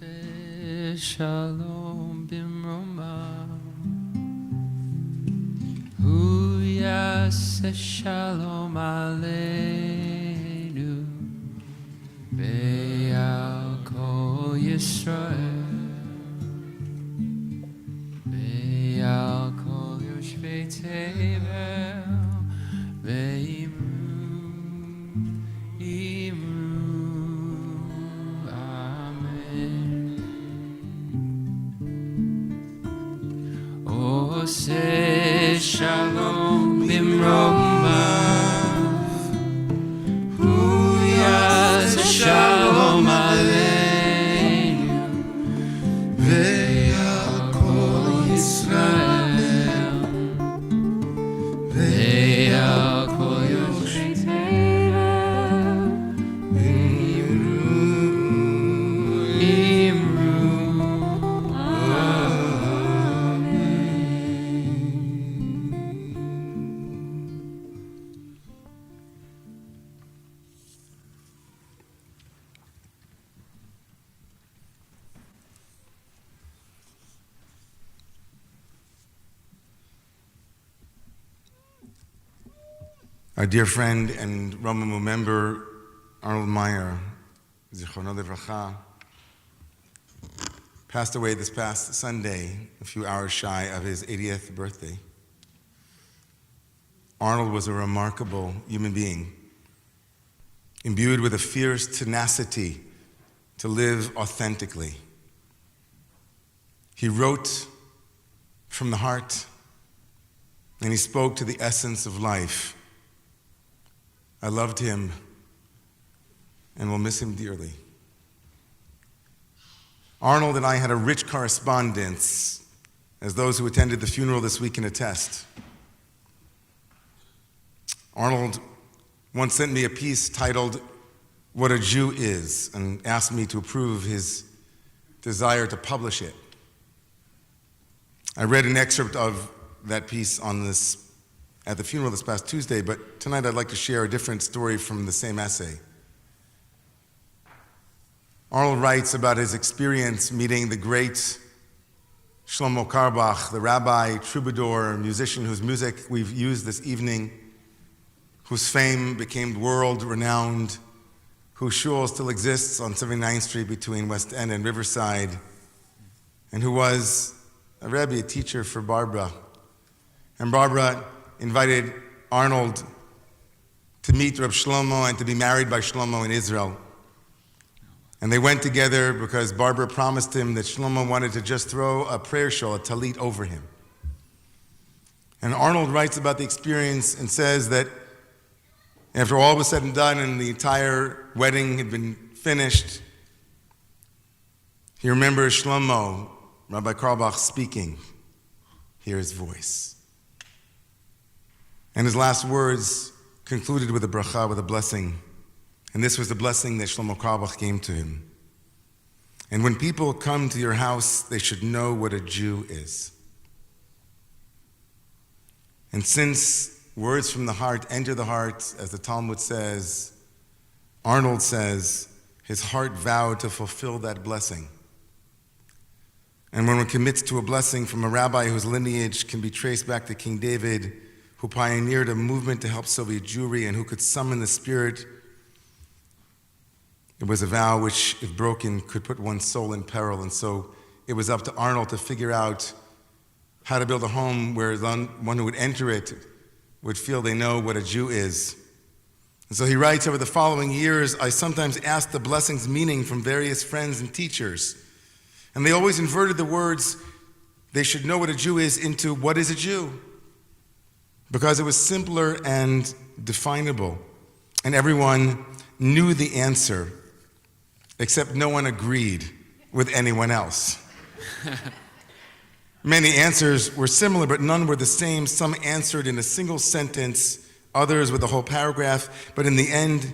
Ose shalom bimroma. Hu yaseh shalom aleinu. Ve'al kol Yisrael. Ve'al kol yoshvei tevel. Ve'imru, imru, amen. Ose shalom bimromav. Hu yaseh shalom aleinu. Ve'al kol Yisrael. Ve'al kol yoshvei tevel. Ve'imru, imru, Our dear friend and Romemu member, Arnold Meyer, Zichrono Livracha, passed away this past Sunday, a few hours shy of his 80th birthday. Arnold was a remarkable human being, imbued with a fierce tenacity to live authentically. He wrote from the heart, and he spoke to the essence of life. I loved him and will miss him dearly. Arnold and I had a rich correspondence, as those who attended the funeral this week can attest. Arnold once sent me a piece titled "What a Jew Is" and asked me to approve his desire to publish it. I read an excerpt of that piece at the funeral this past Tuesday, but tonight I'd like to share a different story from the same essay. Arnold writes about his experience meeting the great Shlomo Carlebach, the rabbi, troubadour, musician whose music we've used this evening, whose fame became world-renowned, whose shul still exists on 79th Street between West End and Riverside, and who was a rebbe, a teacher for Barbara. And Barbara invited Arnold to meet Reb Shlomo and to be married by Shlomo in Israel. And they went together because Barbara promised him that Shlomo wanted to just throw a prayer shawl, a talit, over him. And Arnold writes about the experience and says that after all was said and done and the entire wedding had been finished, he remembers Shlomo, Rabbi Carlebach, speaking. Hear his voice. And his last words concluded with a bracha, with a blessing. And this was the blessing that Shlomo Carlebach gave to him. And when people come to your house, they should know what a Jew is. And since words from the heart enter the heart, as the Talmud says, Arnold says, his heart vowed to fulfill that blessing. And when one commits to a blessing from a rabbi whose lineage can be traced back to King David, who pioneered a movement to help Soviet Jewry and who could summon the spirit, it was a vow which, if broken, could put one's soul in peril. And so it was up to Arnold to figure out how to build a home where one who would enter it would feel they know what a Jew is. And so he writes, over the following years, I sometimes asked the blessing's meaning from various friends and teachers. And they always inverted the words, they should know what a Jew is, into what is a Jew? Because it was simpler and definable. And everyone knew the answer, except no one agreed with anyone else. Many answers were similar, but none were the same. Some answered in a single sentence, others with a whole paragraph. But in the end,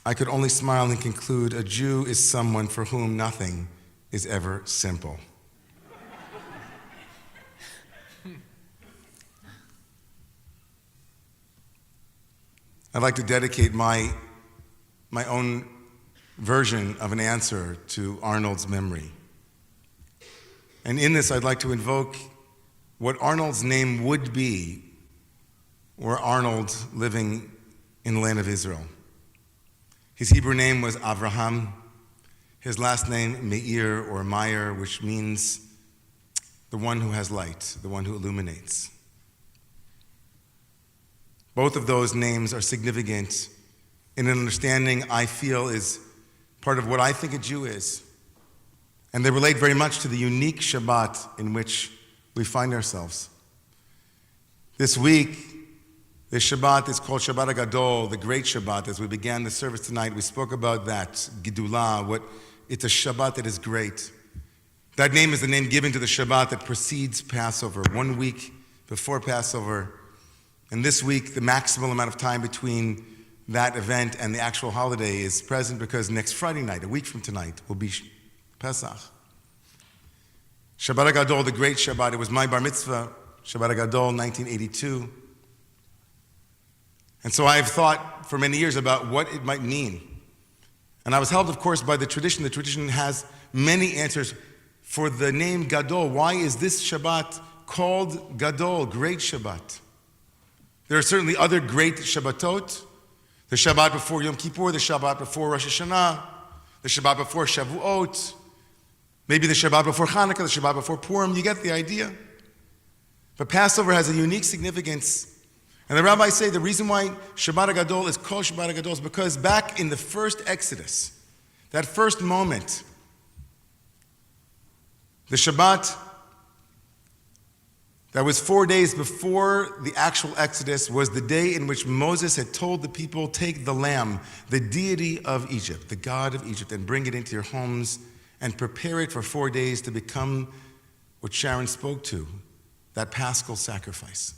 I could only smile and conclude, a Jew is someone for whom nothing is ever simple. I'd like to dedicate my own version of an answer to Arnold's memory. And in this, I'd like to invoke what Arnold's name would be were Arnold living in the land of Israel. His Hebrew name was Avraham. His last name, Meir or Meyer, which means the one who has light, the one who illuminates. Both of those names are significant in an understanding I feel is part of what I think a Jew is. And they relate very much to the unique Shabbat in which we find ourselves. This week, this Shabbat is called Shabbat Gadol, the Great Shabbat. As we began the service tonight, we spoke about that, Gedulah, it's a Shabbat that is great. That name is the name given to the Shabbat that precedes Passover, 1 week before Passover. And this week, the maximal amount of time between that event and the actual holiday is present because next Friday night, a week from tonight, will be Pesach. Shabbat Gadol, the Great Shabbat. It was my bar mitzvah, Shabbat Gadol, 1982. And so I've thought for many years about what it might mean. And I was helped, of course, by the tradition. The tradition has many answers for the name Gadol. Why is this Shabbat called Gadol, Great Shabbat? There are certainly other great Shabbatot. The Shabbat before Yom Kippur, the Shabbat before Rosh Hashanah, the Shabbat before Shavuot, maybe the Shabbat before Hanukkah, the Shabbat before Purim. You get the idea. But Passover has a unique significance. And the rabbis say the reason why Shabbat Gadol is called Shabbat Gadol is because back in the first Exodus, that first moment, the Shabbat that was 4 days before the actual Exodus was the day in which Moses had told the people, take the lamb, the deity of Egypt, the God of Egypt, and bring it into your homes and prepare it for 4 days to become what Sharon spoke to, that paschal sacrifice.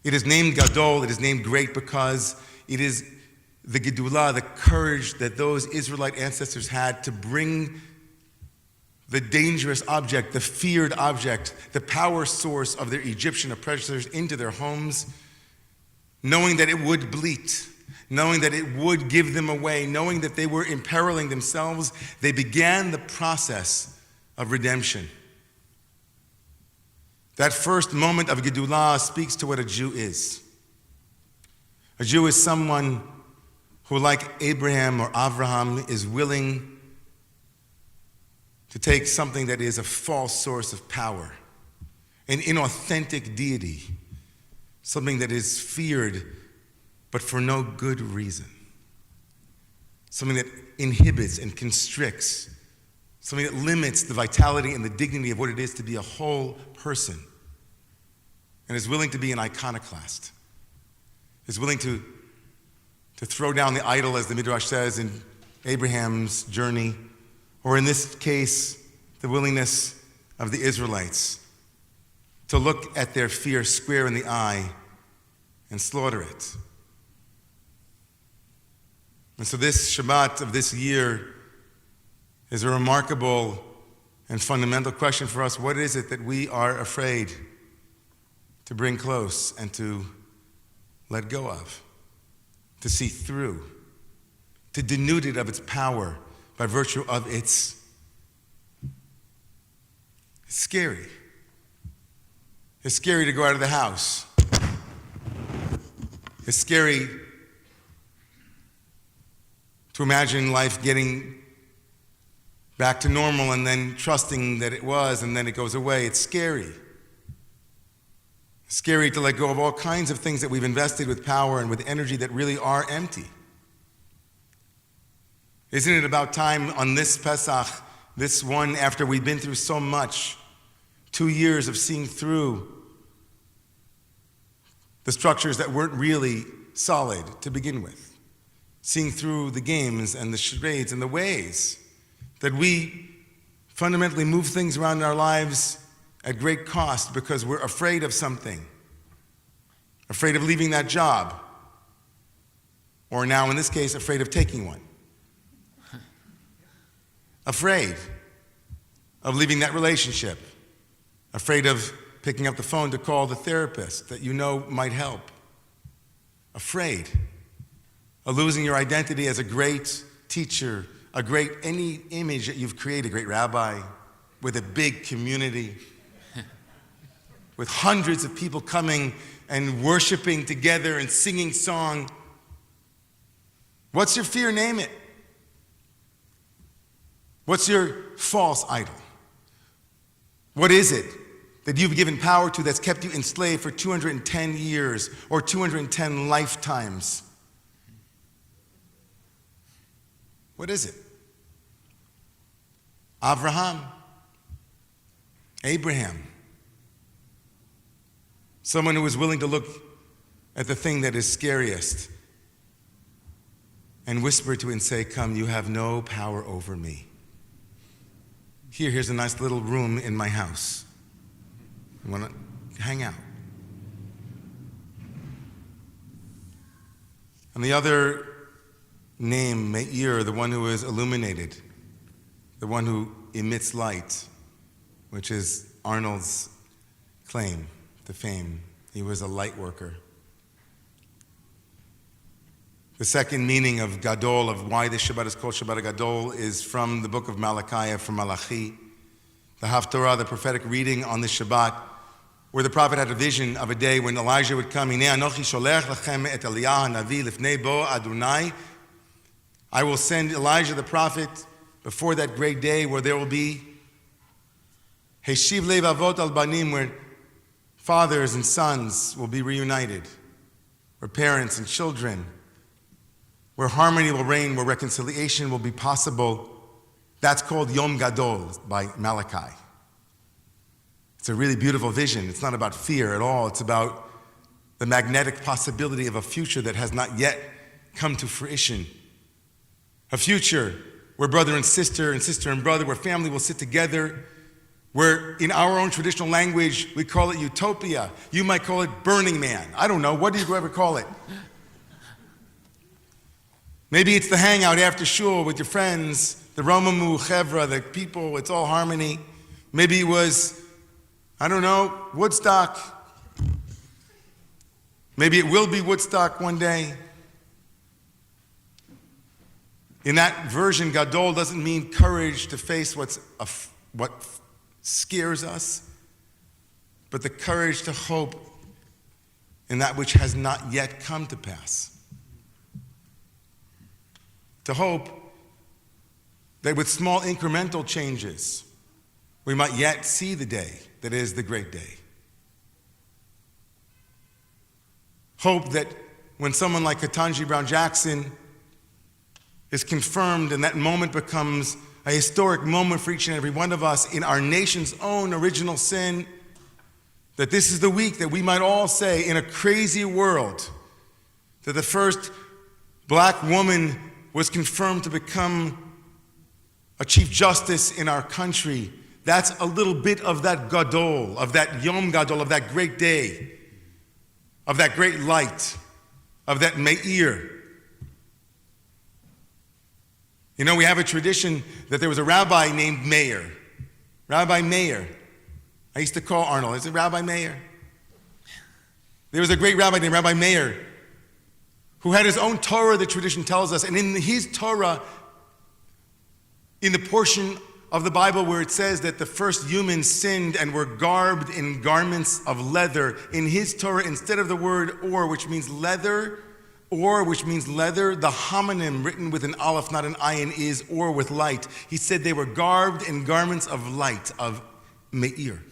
It is named Gadol, it is named great because it is the Gedulah, the courage that those Israelite ancestors had to bring the dangerous object, the feared object, the power source of their Egyptian oppressors into their homes, knowing that it would bleat, knowing that it would give them away, knowing that they were imperiling themselves. They began the process of redemption. That first moment of Gedulah speaks to what a Jew is. A Jew is someone who, like Abraham or Avraham, is willing to take something that is a false source of power, an inauthentic deity, something that is feared but for no good reason, something that inhibits and constricts, something that limits the vitality and the dignity of what it is to be a whole person, and is willing to be an iconoclast, is willing to throw down the idol, as the Midrash says in Abraham's journey, or in this case, the willingness of the Israelites to look at their fear square in the eye and slaughter it. And so this Shabbat of this year is a remarkable and fundamental question for us. What is it that we are afraid to bring close and to let go of, to see through, to denude it of its power by virtue of it's scary. It's scary to go out of the house. It's scary to imagine life getting back to normal and then trusting that it was and then it goes away. It's scary. It's scary to let go of all kinds of things that we've invested with power and with energy that really are empty. Isn't it about time on this Pesach, this one after we've been through so much, 2 years of seeing through the structures that weren't really solid to begin with, seeing through the games and the charades and the ways that we fundamentally move things around in our lives at great cost because we're afraid of something, afraid of leaving that job, or now in this case, afraid of taking one. Afraid of leaving that relationship, afraid of picking up the phone to call the therapist that you know might help, afraid of losing your identity as a great teacher, a great, any image that you've created, a great rabbi with a big community, with hundreds of people coming and worshiping together and singing song. What's your fear? Name it. What's your false idol? What is it that you've given power to that's kept you enslaved for 210 years or 210 lifetimes? What is it? Abraham. Someone who was willing to look at the thing that is scariest and whisper to it and say, come, you have no power over me. Here's a nice little room in my house. You want to hang out? And the other name, Meir, the one who is illuminated, the one who emits light, which is Arnold's claim to fame. He was a light worker. The second meaning of gadol, of why this Shabbat is called Shabbat Gadol, is from the book of Malachi, from Malachi, the Haftorah, the prophetic reading on the Shabbat, where the prophet had a vision of a day when Elijah would come. Hinei anochi sholech lachem et Eliyah hanavi lifnei bo Adonai. I will send Elijah the prophet before that great day where there will be Heshiv lev avot al banim, where fathers and sons will be reunited, where parents and children, where harmony will reign, where reconciliation will be possible. That's called Yom Gadol by Malachi. It's a really beautiful vision. It's not about fear at all. It's about the magnetic possibility of a future that has not yet come to fruition. A future where brother and sister and brother, where family will sit together, where in our own traditional language, we call it utopia. You might call it Burning Man. I don't know. What do you ever call it? Maybe it's the hangout after shul with your friends, the Romemu Kabbalat, the people, it's all harmony. Maybe it was, I don't know, Woodstock. Maybe it will be Woodstock one day. In that version, gadol doesn't mean courage to face what scares us, but the courage to hope in that which has not yet come to pass. To hope that with small incremental changes, we might yet see the day that is the great day. Hope that when someone like Ketanji Brown Jackson is confirmed and that moment becomes a historic moment for each and every one of us in our nation's own original sin, that this is the week that we might all say, in a crazy world, that the first black woman was confirmed to become a chief justice in our country. That's a little bit of that gadol, of that Yom Gadol, of that great day, of that great light, of that Meir. You know, we have a tradition that there was a rabbi named Meir. Rabbi Meir. I used to call Arnold. Is it Rabbi Meir? There was a great rabbi named Rabbi Meir who had his own Torah, the tradition tells us. And in his Torah, in the portion of the Bible where it says that the first humans sinned and were garbed in garments of leather, in his Torah, instead of the word or, which means leather, the homonym written with an aleph, not an ayin, is or with light. He said they were garbed in garments of light, of Meir.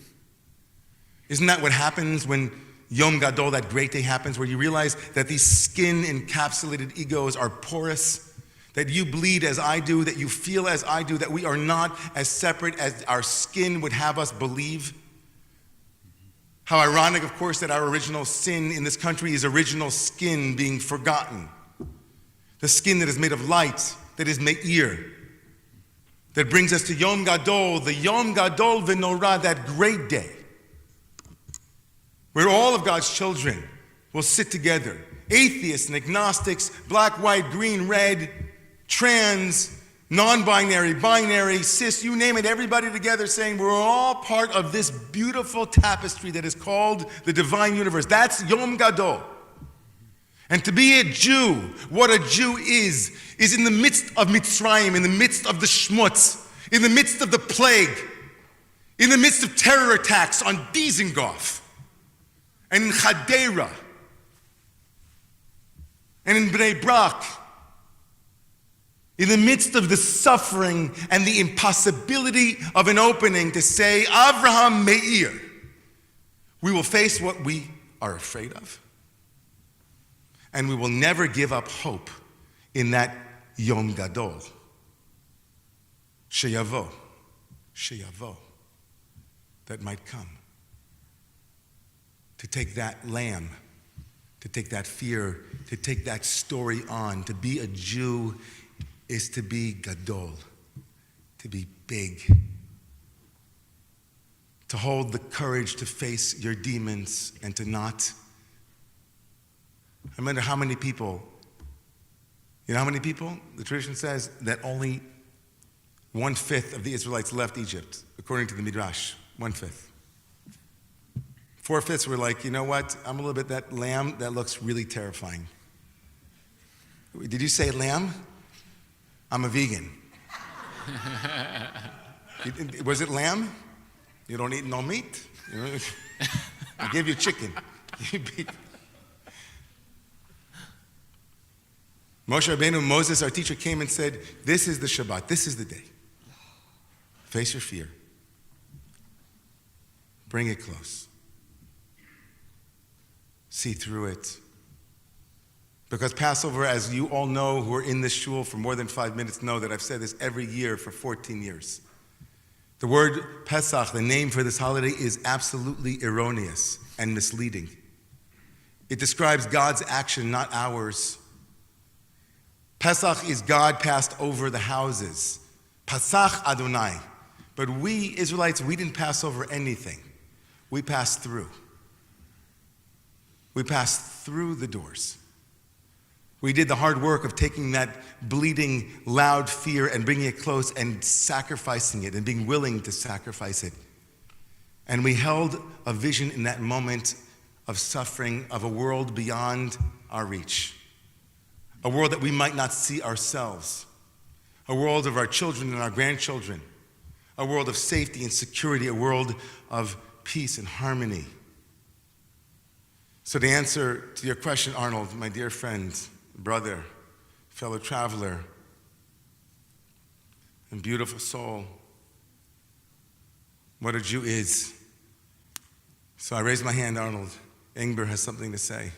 Isn't that what happens when Yom Gadol, that great day, happens, where you realize that these skin-encapsulated egos are porous, that you bleed as I do, that you feel as I do, that we are not as separate as our skin would have us believe? How ironic, of course, that our original sin in this country is original skin being forgotten. The skin that is made of light, that is Meir, that brings us to Yom Gadol, the Yom Gadol v'Norah, that great day, where all of God's children will sit together. Atheists and agnostics, black, white, green, red, trans, non-binary, binary, cis, you name it, everybody together saying we're all part of this beautiful tapestry that is called the divine universe. That's Yom Gadol. And to be a Jew, what a Jew is in the midst of Mitzrayim, in the midst of the Shmutz, in the midst of the plague, in the midst of terror attacks on Dizengoff, and in Chadera, and in Bnei Brak, in the midst of the suffering and the impossibility of an opening to say, Avraham Meir, we will face what we are afraid of. And we will never give up hope in that Yom Gadol. Sheyavo, that might come. To take that lamb, to take that fear, to take that story on. To be a Jew is to be gadol, to be big. To hold the courage to face your demons and to not. I wonder how many people, you know how many people? The tradition says that only 1/5 of the Israelites left Egypt, according to the Midrash, 1/5. 4/5 were like, you know what? I'm a little bit that lamb that looks really terrifying. Did you say lamb? I'm a vegan. Was it lamb? You don't eat no meat? You know? I gave you chicken. Moshe Rabbeinu, Moses, our teacher, came and said, this is the Shabbat, this is the day. Face your fear. Bring it close. See through it. Because Passover, as you all know who are in this shul for more than 5 minutes, know that I've said this every year for 14 years. The word Pesach, the name for this holiday, is absolutely erroneous and misleading. It describes God's action, not ours. Pesach is God passed over the houses. Pasach Adonai. But we, Israelites, we didn't pass over anything. We passed through. We passed through the doors. We did the hard work of taking that bleeding, loud fear and bringing it close and sacrificing it and being willing to sacrifice it. And we held a vision in that moment of suffering of a world beyond our reach. A world that we might not see ourselves. A world of our children and our grandchildren. A world of safety and security. A world of peace and harmony. So the answer to your question, Arnold, my dear friend, brother, fellow traveler, and beautiful soul, what a Jew is. So I raise my hand, Arnold. Ingber has something to say.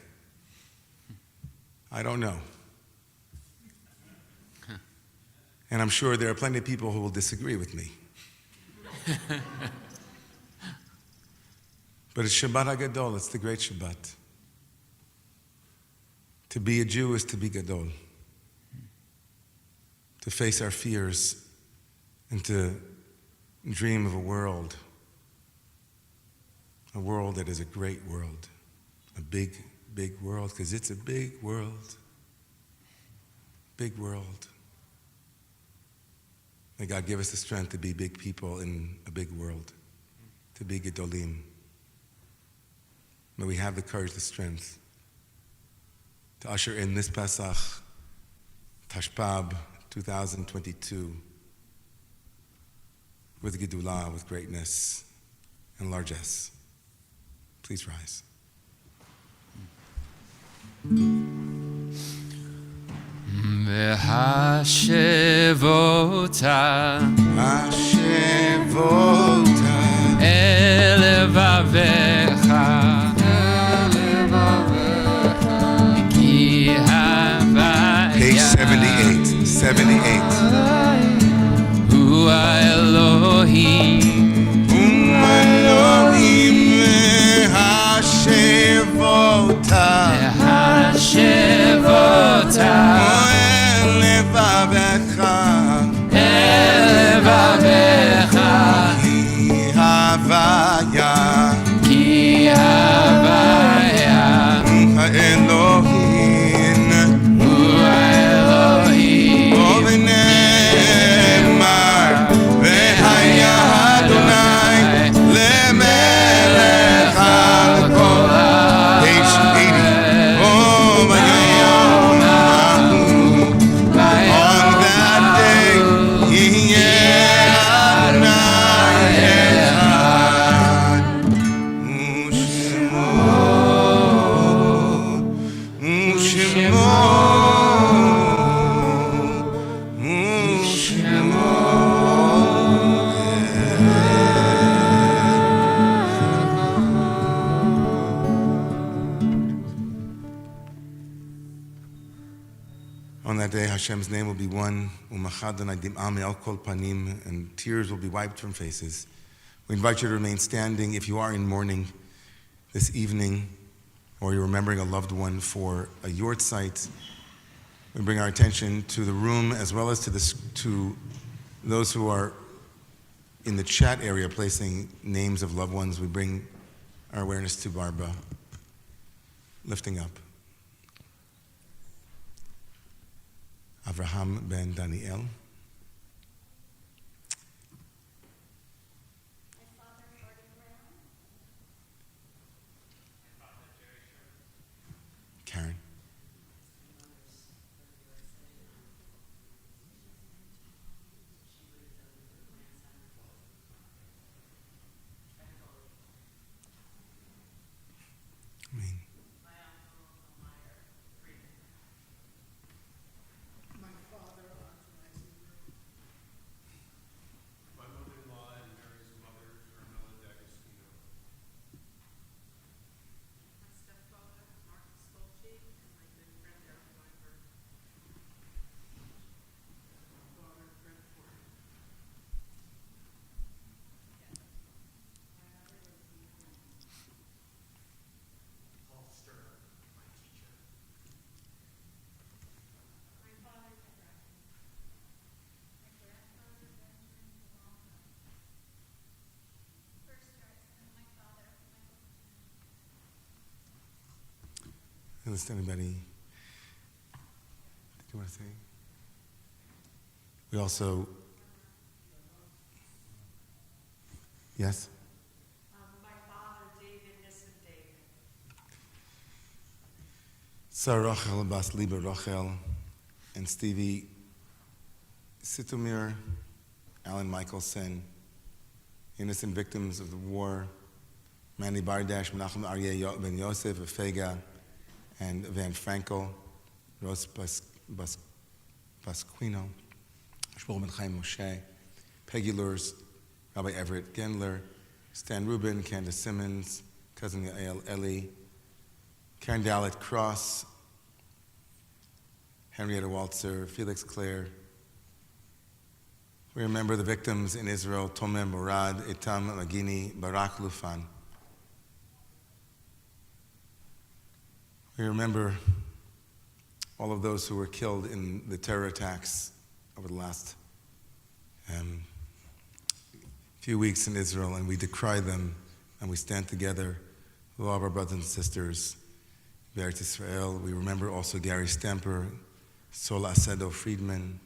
I don't know. And I'm sure there are plenty of people who will disagree with me. But it's Shabbat HaGadol, it's the Great Shabbat. To be a Jew is to be gadol. To face our fears and to dream of a world that is a great world. A big, big world, because it's a big world. Big world. May God give us the strength to be big people in a big world, to be gedolim. May we have the courage, the strength to usher in this Pesach, Tashpab 2022, with Gedulah, with greatness and largesse. Please rise. והשבותה אל לבביך כי הוויה Page 78. הוא האלוהים השבותה אל לבביך כי הוויה האלוהים הוא האלוהים On that day, Hashem's name will be one, and tears will be wiped from faces. We invite you to remain standing if you are in mourning this evening, or you're remembering a loved one for a yort site. We bring our attention to the room as well as to those who are in the chat area placing names of loved ones. We bring our awareness to Barbara, lifting up Avraham ben Daniel, Karen, Amen. My father, my mother-in-law and Mary's mother, Carmela D'Agostino. My stepfather, Marcus Fulci, and my good friend Eric Weinberg. Daughter, Fred Ford. Paul Sturr, my teacher. My father, Deborah. My grandfather, Benjamin Zamala. First husband, my father, Michael. Listen, anybody? Did you want to say? We also, yes? My father, David Nissen David. Sarah Rachel Bas Liba Rachel and Stevie Sitomir, Alan Michelson, innocent victims of the war, Manny Bardash, Menachem Aryeh Ben Yosef, Fega, and Van Frankel, Rose Pasquino, Shmuel Ben Chaim Moshe, Peggy Lurs, Rabbi Everett Gendler, Stan Rubin, Candace Simmons, Cousin Yael Eli, Karen Dallett Cross, Henrietta Waltzer, Felix Clare. We remember the victims in Israel, Tomem Murad, Etam Magini, Barak Lufan. We remember all of those who were killed in the terror attacks over the last few weeks in Israel, and we decry them, and we stand together with all of our brothers and sisters. Be'eretz Israel. We remember also Gary Stemper, Sol Acedo Friedman,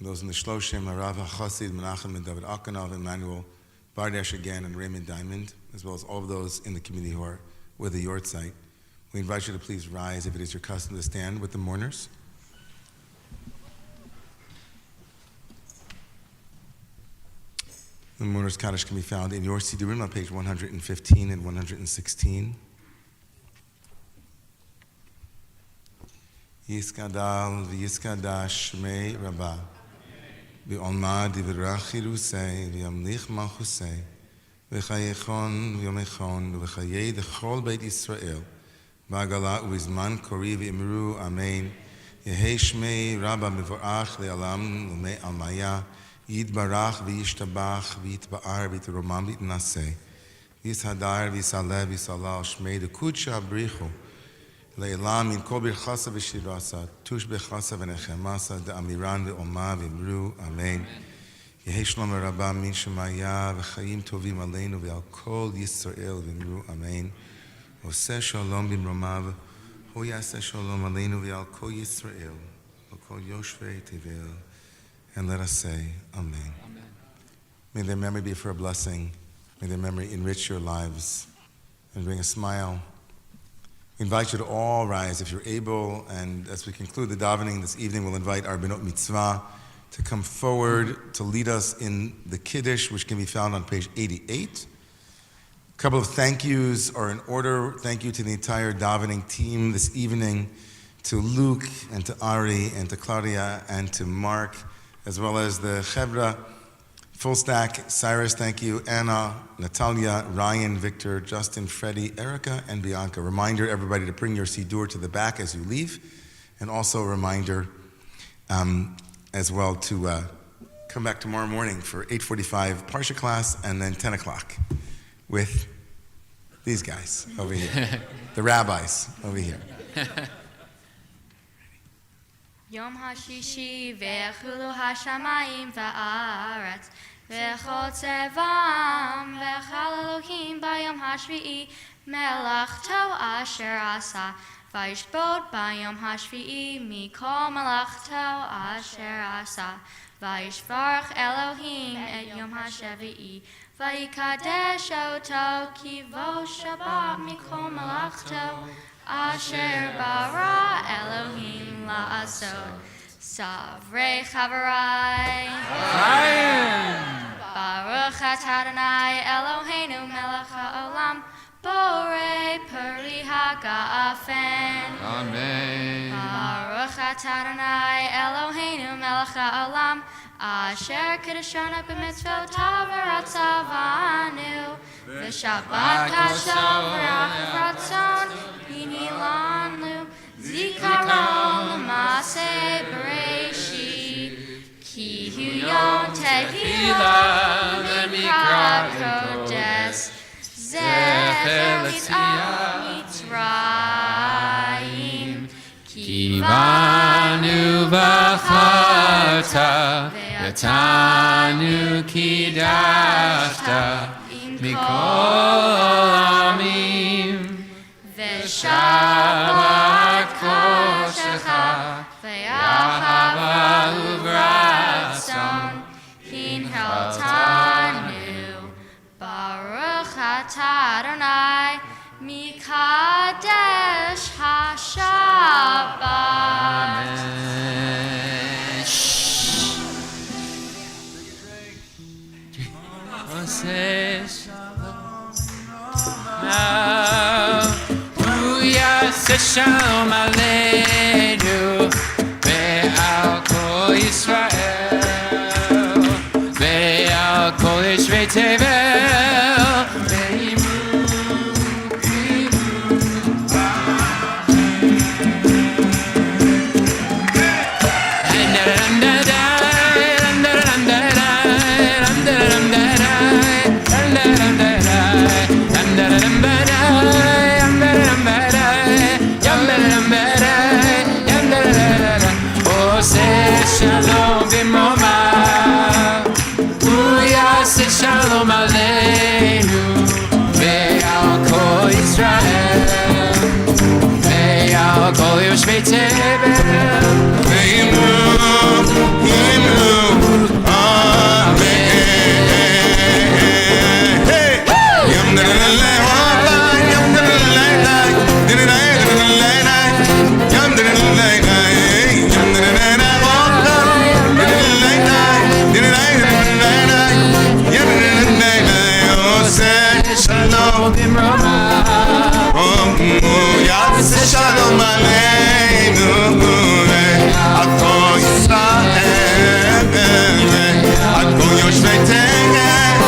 those in the Shloshim, Arav HaChasid, Menachem and David Akanov, Emmanuel Bardash again, and Raymond Diamond, as well as all of those in the community who are with the yort site. We invite you to please rise if it is your custom to stand with the mourners. The mourners' Kaddish can be found in your Sidurim on page 115 and 116. Yiskadal v'yiskadash shmei Rabbah v'olma divrach chirusei v'yamlich malchusei v'chayechon v'yomechon v'chayei d'chol Beit Yisrael b'agala u'izman kori v'imru amen Yehei shmei Rabbah mevorach le'alam l'mei almaya Yitbarach v'yishtabach v'yitba'ar v'yitromam v'yitnaseh v'yishadar v'yisaleh v'yisalal shmei d'kudsha abrichu Le'elam min kol birchasa v'shirasa tush bechasa v'nechemasa da'amiran v'oma v'imru amen Yehei shalom Rabbah min shemaya v'chayim tovim aleinu v'al kol Yisrael v'imru amen Oseh shalom b'mromav Ho yaseh shalom aleinu v'al kol Yisrael v'al kol yoshvei tevel. And let us say, Amen. Amen. May their memory be for a blessing. May their memory enrich your lives and bring a smile. We invite you to all rise if you're able, and as we conclude the davening this evening, we'll invite our Benot Mitzvah to come forward to lead us in the Kiddush, which can be found on page 88. A couple of thank yous are in order. Thank you to the entire davening team this evening, to Luke and to Ari and to Claudia and to Mark, as well as the Chevra Full stack, Cyrus, thank you. Anna, Natalia, Ryan, Victor, Justin, Freddie, Erica, and Bianca. Reminder, everybody, to bring your siddur to the back as you leave. And also a reminder as well to come back tomorrow morning for 8:45 Parsha class and then 10 o'clock with these guys over here, the rabbis over here. Yom HaShishi ve'chulu hashamayim va'aretz ve'chol tzevam ve'chal Elohim b'yom hashvi'i melachto asher asa vayishbot b'yom hashvi'i mikol melachto asher asa vayishvarach Elohim et yom hashavi'i vayikadesh oto kivo Shabbat mikol melachto Asher bara Elohim la'asod Savrei Chavarai Baruch atah Adonai Eloheinu melech ha'olam Borei peri ha'ga'afen Amen. Baruch atah Adonai Eloheinu melech ha'olam Asher kedeshana b'mitzvotav v'ratzavanu V'shabbat kashav v'ratzon Hinilanu Zikaron L'maseh Bereshit Ki hu yom tehila Mikra kodes Zecher Yetziat Mitzrayim Kivanu v'charta V'tanu kidashta Mikol amim V'shabbat koshecha V'yahava uvratzon Hinheltanu Baruch atah Adonai Mikadesh HaShabbat. Shalom Aleinu Ve'al Kol Yisrael Ve'al Kol Yishvei Tevel Ve'imu Shalom b'momah, Uyaseh Shalom Aleinu, Ve'al Kol Yisrael, Ve'al Kol Yoshvei Tevel, Ve'imu, Amen. Hey! Yom da-da-da-lay, Yom da-da-da-lay, da-da-da-lay, Yom da-da-da-lay, Yom da-da-da-lay. Shalom Shalom Aleinu Ad Kol Yisrael Ad Kol Yoshvei Tevel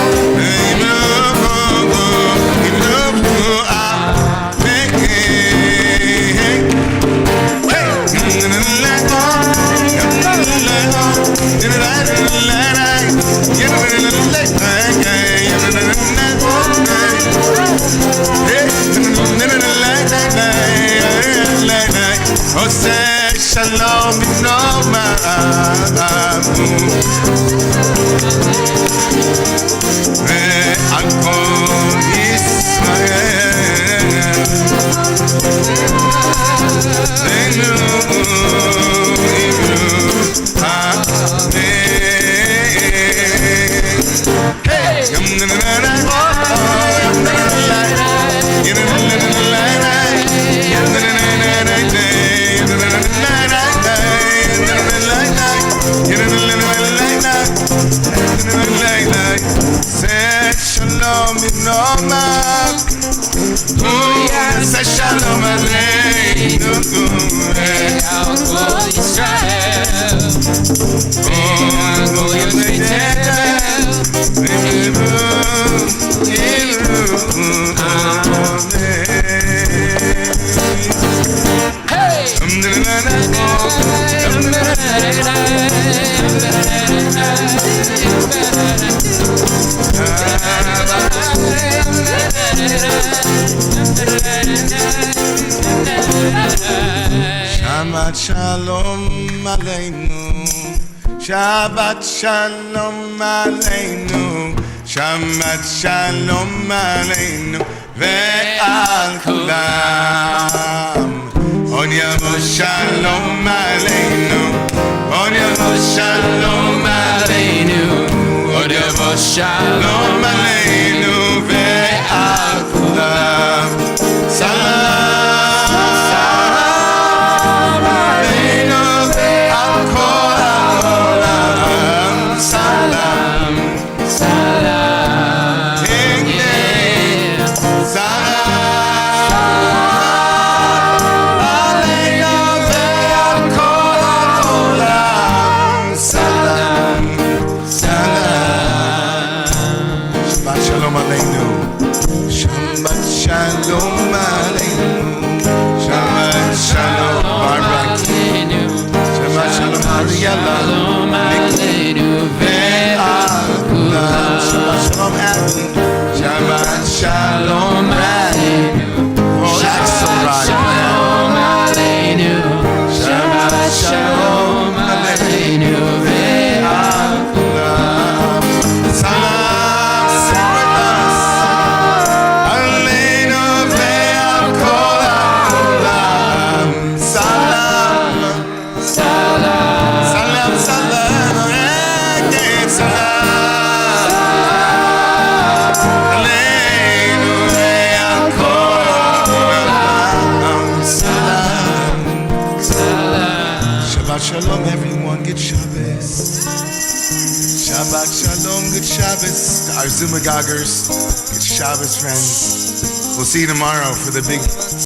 Oseh Shalom B'nomamu Ve'al Kol Yisrael Ve'nu Amen. Yom Shalom B'nomak Say Shalom Aleinu Ve'al Kol Yisrael Ve'al Kol Yoshvei Tevel Shabbat Shalom Aleinu, Shabbat Shalom Aleinu, Shabbat Shalom Aleinu, ve'al kulam. On Yavo Shalom Aleinu, On Yavo Shalom Aleinu, On Yavo Shalom Aleinu, ve'al kulam. Salam. Shalom Aleinu, Shalom Aleinu, Shabbat Shalom Aleinu, ve'al kulam. Salam, sing with us. Aleinu ve'al kol ha'olam. Salam, salam, salam, salam, again, salam. Shabbat Shalom, everyone. Good Shabbos. Shabbat Shalom, good Shabbos. To our Zuma Goggers, good Shabbos, friends. We'll see you tomorrow for the big